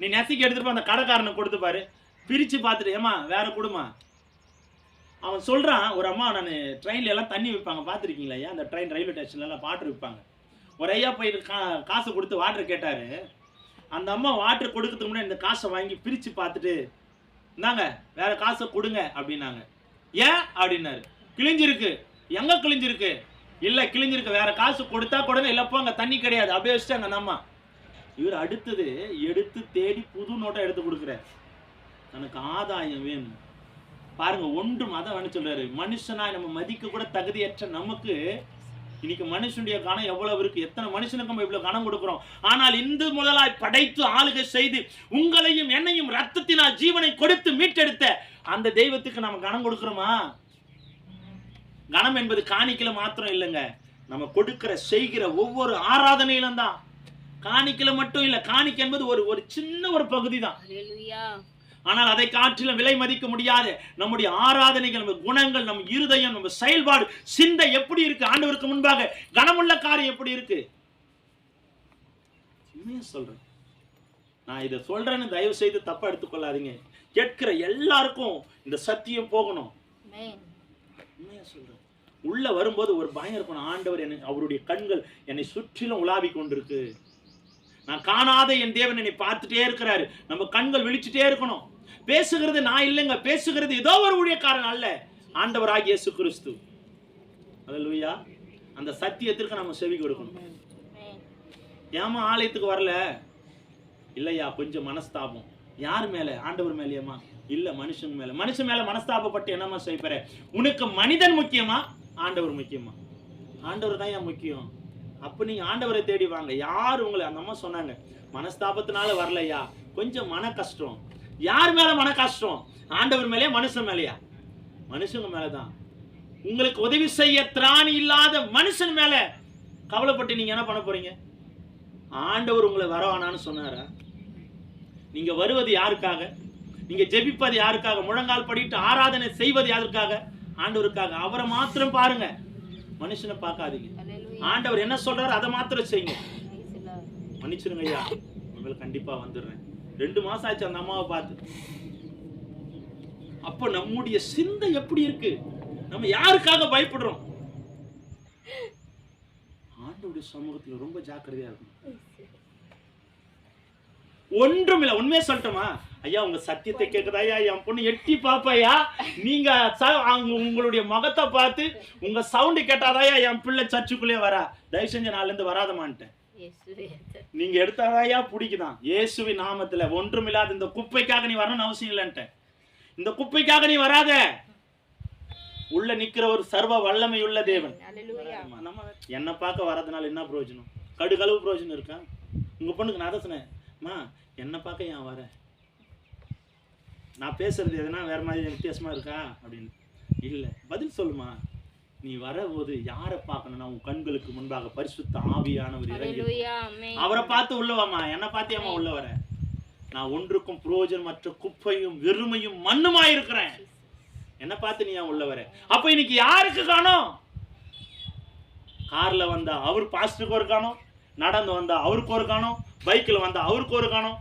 நீ நெசிக்கு எடுத்துட்டு போய் அந்த கடைக்காரனை கொடுத்து பாரு, பிரிச்சு பார்த்துட்டு ஏமா வேற கொடுமா. அவன் சொல்றான், ஒரு அம்மா, நான் ட்ரெயின்ல எல்லாம் தண்ணி விற்பாங்க பார்த்துருக்கீங்களா? அந்த ட்ரெயின் ரயில்வே ஸ்டேஷன்ல எல்லாம் வாட்டர் விற்பாங்க. ஒரு ஐயா போயிட்டு காசு கொடுத்து வாட்டர் கேட்டாரு. அந்த அம்மா வாட்டர் கொடுக்கறதுக்கு முன்னாடி இந்த காசை வாங்கி பிரிச்சு பார்த்துட்டு, இந்தாங்க வேற காசை கொடுங்க அப்படின்னாங்க. ஏன் அப்படின்னாரு. கிழிஞ்சிருக்கு. எங்க கிழிஞ்சிருக்கு? இல்ல கிழிஞ்சிருக்கு, வேற காசு கொடுத்தா கொடுங்க, இல்லப்போ அங்க தண்ணி கிடையாது, அப்படியே வச்சுட்டாங்க அந்த அம்மா. இவர் அடுத்தது எடுத்து தேடி புது நோட்டை எடுத்து கொடுக்குறாரு. தனக்கு ஆதாயம் வேணும். பாருங்க, ஒன்றும் அதான் வேணும் சொல்றாரு, மனுஷனா நம்ம மதிக்க கூட தகுதியற்ற நமக்கு இன்னைக்கு மனுஷனுடைய கணம் எவ்வளவு இருக்கு, எத்தனை மனுஷனுக்கு நம்ம இவ்வளவு கணம் கொடுக்கிறோம். ஆனால் இந்து முதலாய் படைத்து ஆளுகை செய்து உங்களையும் என்னையும் ரத்தத்தினால் ஜீவனை கொடுத்து மீட்டெடுத்த அந்த தெய்வத்துக்கு நம்ம கணம் கொடுக்கிறோமா? கணம் என்பது காணிக்கல மாத்திரம் இல்லைங்க, நம்ம கொடுக்கிற செய்கிற ஒவ்வொரு ஆராதனையிலும் தான். காணிக்கல மட்டும் இல்ல, காணிக்கை என்பது ஒரு சின்ன ஒரு பகுதி தான். ஆனால் அதை காற்றிலும் விலை மதிக்க முடியாது நம்முடைய ஆராதனைகள், நம்ம குணங்கள், நம்ம இருதயம், நம்ம செயல்பாடு, சிந்தை எப்படி இருக்கு, ஆண்டவருக்கு முன்பாக கனமுள்ள காரியம் எப்படி இருக்கு. சொல்றேன், நான் இதை சொல்றேன்னு தயவு செய்து தப்பா எடுத்துக்கொள்ளாதீங்க. கேட்கிற எல்லாருக்கும் இந்த சத்தியம் போகணும். சொல்றேன், உள்ள வரும்போது ஒரு பயம் இருக்கணும். ஆண்டவர் என்னை, அவருடைய கண்கள் என்னை சுற்றிலும் உலாவி கொண்டிருக்கு. நான் காணாத என் தேவன் என்னை பார்த்துட்டே இருக்கிறாரு. நம்ம கண்கள் விழிச்சுட்டே இருக்கணும். பேசுகிறது நான் இல்லைங்க, பேசுகிறது ஏதோ ஒரு ஊழியக்காரன் அல்ல, ஆண்டவராகிய இயேசு கிறிஸ்து. அல்லேலூயா. அந்த சத்தியத்திற்கு நம்ம செவி கொடுக்கணும். ஏமா ஆலயத்துக்கு வரல? இல்லையா, கொஞ்சம் மனஸ்தாபம். யார் மேல? ஆண்டவர் மேலேயம்மா? இல்ல, மனுஷன் மேல. மனுஷன் மேல மனஸ்தாபப்பட்டு என்னமா செய்யற? உனக்கு மனிதன் முக்கியமா, ஆண்டவர் முக்கியமா? ஆண்டவர் தான் ஏன் முக்கியம். அப்ப நீங்க ஆண்டவரை தேடி வாங்க. யார் உங்களை, அந்த அம்மா சொன்னாங்க, மனஸ்தாபத்தினால வரலையா, கொஞ்சம் மன கஷ்டம். யார் மேல மன கஷ்டம்? ஆண்டவர் மேலயா, மனுஷன் மேலயா? மனுஷங்க மேலதான். உங்களுக்கு உதவி செய்ய திராணி இல்லாத மனுஷன் மேல கவலைப்பட்டு நீங்க என்ன பண்ண போறீங்க? ஆண்டவர் உங்களை வரவானான்னு சொன்னாரா? நீங்க வருவது யாருக்காக? நீங்க ஜெபிப்பது யாருக்காக? முழங்கால் படிட்டு ஆராதனை செய்வது யாருக்காக? ஆண்டவருக்காக. அவரை மாத்திரம் பாருங்க, மனுஷனை பார்க்காதீங்க. ஆண்டவர் என்ன சொல்றாரு அதை மாத்திரம் செய்யுங்க. மன்னிச்சிருங்க ஐயா, உங்களுக்கு கண்டிப்பா வந்துடுறேன். 2 மாசம் ஆச்சு அந்த அம்மாவை பார்த்து. அப்ப நம்முடைய சிந்தை எப்படி இருக்கு? நம்ம யாருக்காக பயப்படுறோம்? ஆண்டவருடைய சமூகத்துல ரொம்ப ஜாக்கிரதையா இருக்கும். ஒன்றும் இல்ல. உண்மையா சொல்லட்டுமா ஐயா, உங்க சத்தியத்தை கேட்குதாயா என் பொண்ணு எட்டி பாப்பாயா, நீங்க உங்களுடைய முகத்தை பார்த்து உங்க சவுண்டு கேட்டாதாயா என் பிள்ளை சர்ச்சுக்குள்ளே வரா. தயவு செஞ்சு நாள்ல இருந்து வராதமான்ட்டேன். நீங்க எடுத்தாதாயா பிடிக்குதான். இயேசுவின் நாமத்துல ஒன்றுமில்லாத இந்த குப்பைக்காக நீ வரணும்னு அவசியம் இல்லைன்ட்டேன். இந்த குப்பைக்காக நீ வராத. உள்ள நிக்கிற ஒரு சர்வ வல்லமை உள்ள தேவன். என்ன பார்க்க வர்றதுனால என்ன பிரயோஜனம்? கடுகளவு பிரயோஜனம் இருக்கா? உங்க பொண்ணுக்கு நான் தான் சொன்னேன், என்ன பார்க்க ஏன் வர? நான் பேசுறது எதுனா வேற மாதிரி வித்தியாசமா இருக்கா அப்படின்னு. இல்ல, பதில் சொல்லுமா. நீ வரபோது யாரை பார்க்கணும்னா உன் கண்களுக்கு முன்பாக பரிசுத்த ஆவியானவர் இறங்கி அவரை பார்த்து உள்ளவாமா. என்ன பார்த்தியாமா உள்ள வர? நான் ஒன்றுக்கும் பிரயோஜனமற்ற குப்பையும் வெறுமையும் மண்ணுமா இருக்கிறேன். என்ன பார்த்து நீ உள்ள வர? அப்ப இன்னைக்கு யாருக்கு காணோம்? கார்ல வந்தா அவர் பாஸ்டருக்கு ஒரு காணோம், நடந்து வந்தா அவருக்கு ஒரு காணோம், பைக்கில் வந்தா அவருக்கு ஒரு காணோம்.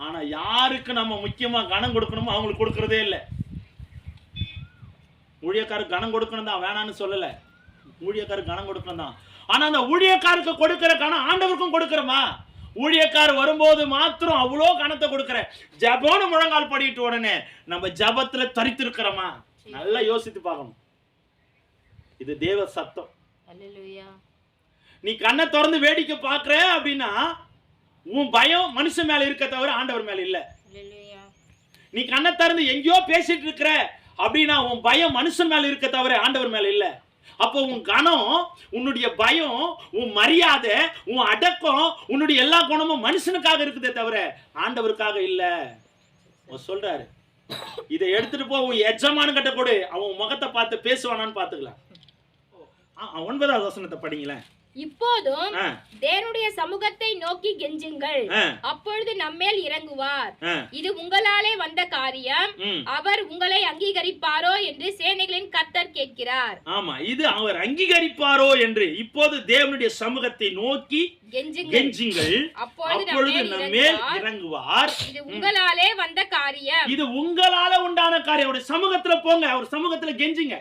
ஆனா யாருக்கு நம்ம முக்கியமா கனம் கொடுக்கணுமோ அவங்களுக்கு கொடுக்கறதே இல்லை. ஊழியக்காரருக்கு கனம் கொடுக்கணும் தான், வேணான்னு சொல்லல. ஊழியக்காரருக்கு கனம் கொடுக்கணும் தான். ஆனா அந்த ஊழியக்காருக்கு கொடுக்கிற கனம் ஆண்டவருக்கும் கொடுக்கிறோமா? ஊழியக்கார் வரும்போது மாத்திரம் அவ்வளோ கனத்தை கொடுக்கிற ஜபோன்னு முழங்கால் படிட்டு உடனே நம்ம ஜபத்துல தரித்திருக்கிறோமா? நல்லா யோசித்து பார்க்கணும். இது தேவ சத்தம். நீ கண்ணை திறந்து வேடிக்கை பார்க்கிற அப்படின்னா உன் பயம் மனுஷன் மேல இருக்க தவிர ஆண்டவர் மேல இல்ல. நீ கண்ணை திறந்து எங்கேயோ பேசிட்டு இருக்கிற அப்படின்னா உன் பயம் மனுஷன் மேல இருக்க தவிர ஆண்டவர் மேல இல்ல. அப்போ உன் கனம், உன்னுடைய பயம், உன் மரியாதை, உன் அடக்கம், உன்னுடைய எல்லா குணமும் மனுஷனுக்காக இருக்குதே தவிர ஆண்டவருக்காக இல்ல. சொல்றாரு, இதை எடுத்துட்டு போ உன் எஜமான கிட்ட கொடு, அவன் முகத்தை பார்த்து பேசுவானான்னு பாத்துக்கலாம். 9வது வசனத்தை படிங்களேன். இப்போதும் தேவனுடைய சமூகத்தை நோக்கி கெஞ்சுங்கள், அப்பொழுது நம்மேல் இறங்குவார். இது உங்களாலே வந்த காரியம், அவர் உங்களை அங்கீகரிப்பாரோ என்று சேனைகளின் கர்த்தர் கேட்கிறார். ஆமா, இது அவர் அங்கீகரிப்பாரோ என்று. இப்போது தேவனுடைய சமூகத்தை நோக்கி கெஞ்சுங்கள், அப்பொழுது நம்மேல் இறங்குவார். இது உங்களாலே வந்த காரியம். இது உங்களால உண்டான காரியம். அவருடைய சமூகத்துல போங்க, அவர் சமூகத்துல கெஞ்சுங்க.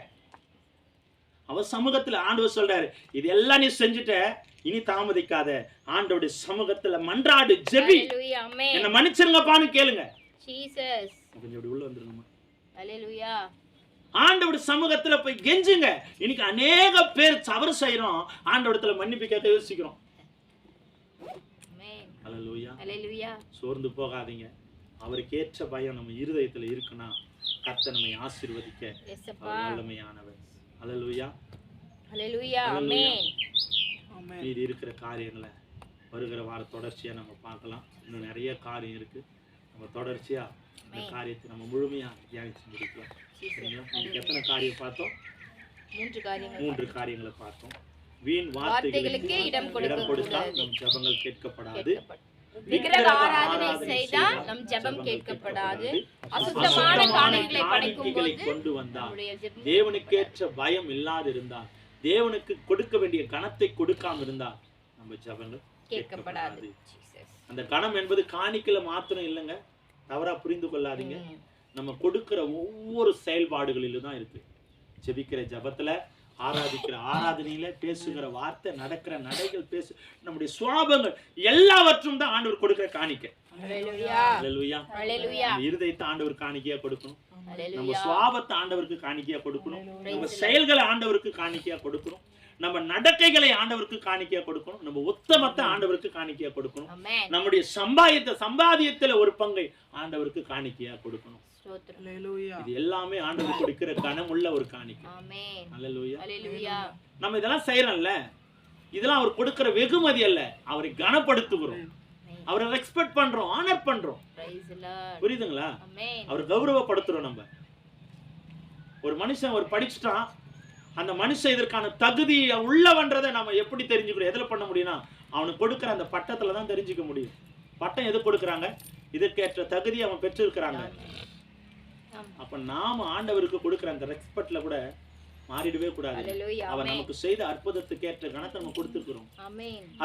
அவர் சமூகத்துல ஆண்டவர் சொல்றாரு, இது எல்லாம் நீ செஞ்சுட்ட, இனி தாமதிக்காத, ஆண்டவருடைய சமூகத்துல மன்றாடு, ஜெபி, என்ன மன்னிச்சிருங்கப்பான்னு கேளுங்க. கொஞ்சம் உள்ள வந்துருங்கம்மா. ஆண்டவருடைய சமூகத்துல போய் கெஞ்சுங்க. இன்னைக்கு அநேக பேர் தவறு செய்யறோம், ஆண்டவரத்துல மன்னிப்பு கேட்க யோசிக்கிறோம். அல்லேலூயா. சோர்ந்து போகாதீங்க. அவருக்கு ஏற்ற பயம் நம்ம இருதயத்துல இருக்குன்னா கர்த்தர் நம்மை ஆசீர்வதிக்க வல்லமையானவர். அல்லேலூயா. அல்லேலூயா. ஆமென். மீதி இருக்கிற காரியங்களை வருகிற வார தொடர்ச்சியா நம்ம பார்க்கலாம். இன்னும் நிறைய காரியம் இருக்கு. நம்ம தொடர்ச்சியா இந்த காரியத்தை நம்ம முழுமையா தியானிச்சு முடிக்கலாம். சரிங்களா? எத்தனை காரியம் பார்த்தோம்? 3 காரியங்களை பார்த்தோம். வீண் வார்த்தைகளுக்கு இடம் கொடுத்தால் நம் ஜெபங்கள் கேட்கப்படாது. விக்கிரக ஆராதனை செய்தால் நம் ஜெபம் கேட்கப்படாது. அசுத்தமான காணிக்கைகளை படைக்கும்போது கொண்டு வந்தால், தேவனுக்கேற்ற பயம் இல்லாது இருந்தால், தேவனுக்கு கொடுக்க வேண்டிய கனத்தை கொடுக்காம இருந்தால் நம்ம ஜெபங்கள் கேட்கப்படாது. அந்த கனம் என்பது காணிக்கையில மாத்திரம் இல்லைங்க, தவறா புரிந்து கொள்ளாதீங்க. நம்ம கொடுக்கிற ஒவ்வொரு செயல்பாடுகளிலும் தான் இருக்கு. ஜெபிக்கிற ஜெபத்துல, ஆராதிக்கிற ஆராதனையில, பேசுகிற வார்த்தை, நடக்கிற நடைகள், நம்முடைய சுவாபங்கள் எல்லாவற்றும் தான் ஆண்டவர் கொடுக்கிற காணிக்கை. அல்லேலூயா. இருதயத்தை ஆண்டவர் காணிக்கையா கொடுக்கணும். நம்ம சுவாபத்தை ஆண்டவருக்கு காணிக்கையா கொடுக்கணும், நம்ம செயல்களை ஆண்டவருக்கு காணிக்கையா கொடுக்கணும், நம்ம நடக்கைகளை ஆண்டவருக்கு காணிக்கையா கொடுக்கணும், நம்ம உத்தமத்தை ஆண்டவருக்கு காணிக்கையா கொடுக்கணும், நம்முடைய சம்பாதியத்துல ஒரு பங்கை ஆண்டவருக்கு காணிக்கையா கொடுக்கணும். இது எல்லாமே ஆண்டவர் கொடுக்கிற கனமுள்ள ஒரு காணிக்கை. அல்லேலூயா. நம்ம இதெல்லாம் செய்யறோம்ல, இதெல்லாம் அவர் கொடுக்கிற வெகுமதி அல்ல, அவரை கனப்படுத்துகிறோம், அவரை ரெஸ்பெக்ட் பண்றோம், ஆனர் பண்றோம். புரியுதுங்களா? அவர் கௌரவப்படுத்துறோம். நம்ம ஒரு மனுஷன் ஒரு படிச்சுட்டான், அந்த மனுஷன் இதற்கான தகுதி உள்ளவன்றதை நம்ம எப்படி தெரிஞ்சுக்கிறோம்? எதுல பண்ண முடியும்னா அவனுக்கு கொடுக்கிற அந்த பட்டத்துல தான் தெரிஞ்சுக்க முடியும். பட்டம் எது கொடுக்குறாங்க? இதற்கேற்ற தகுதி அவன் பெற்றிருக்கிறாங்க. அப்ப நாம ஆண்டவருக்கு கொடுக்கிற அந்த ரெஸ்பெக்ட்ல கூட மாறிடவே கூடாது. அவர் நமக்கு செய்த அற்புதத்துக்கு ஏற்ற கணத்தை நம்ம கொடுத்துருக்கிறோம்.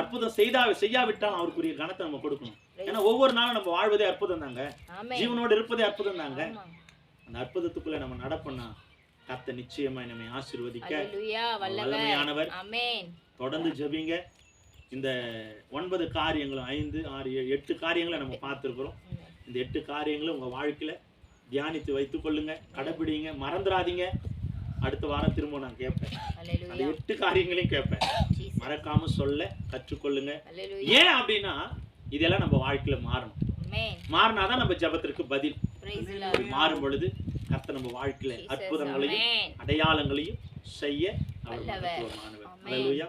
அற்புதம் செய்யாவிட்டால் அவருக்குரிய கணத்தை நம்ம கொடுக்கணும். ஏன்னா ஒவ்வொரு நாளும் நம்ம வாழ்வதே அற்புதம் தாங்க, ஜீவனோடு இருப்பதே அற்புதம் தாங்க. அந்த அற்புதத்துக்குள்ள நம்ம நடப்போம்னா கர்த்தர் நிச்சயமா நம்மை ஆசீர்வதிக்க வல்லமையானவர். தொடர்ந்து ஜெபிங்க. இந்த 9 காரியங்களும் 5, 6, 7, 8 காரியங்களை நம்ம பார்த்துருக்கிறோம். இந்த 8 காரியங்களும் உங்க வாழ்க்கையில தியானித்து வைத்துக் கொள்ளுங்க, கடைபிடிங்க, மறந்துடாதீங்க. அடுத்த வாரம் திரும்ப நான் கேட்பேன், அந்த 8 காரியங்களையும் கேட்பேன். மறக்காம சொல்ல கற்றுக்கொள்ளுங்க. ஏன் அப்படின்னா இதெல்லாம் நம்ம வாழ்க்கையில மாறணும். மாறினாதான் நம்ம ஜெபத்திற்கு பதில். மாறும் பொழுது கர்த்தர் நம்ம வாழ்க்கையில அற்புதங்களையும் அடையாளங்களையும் செய்ய அவர் மகத்துவமானவர். அல்லேலூயா.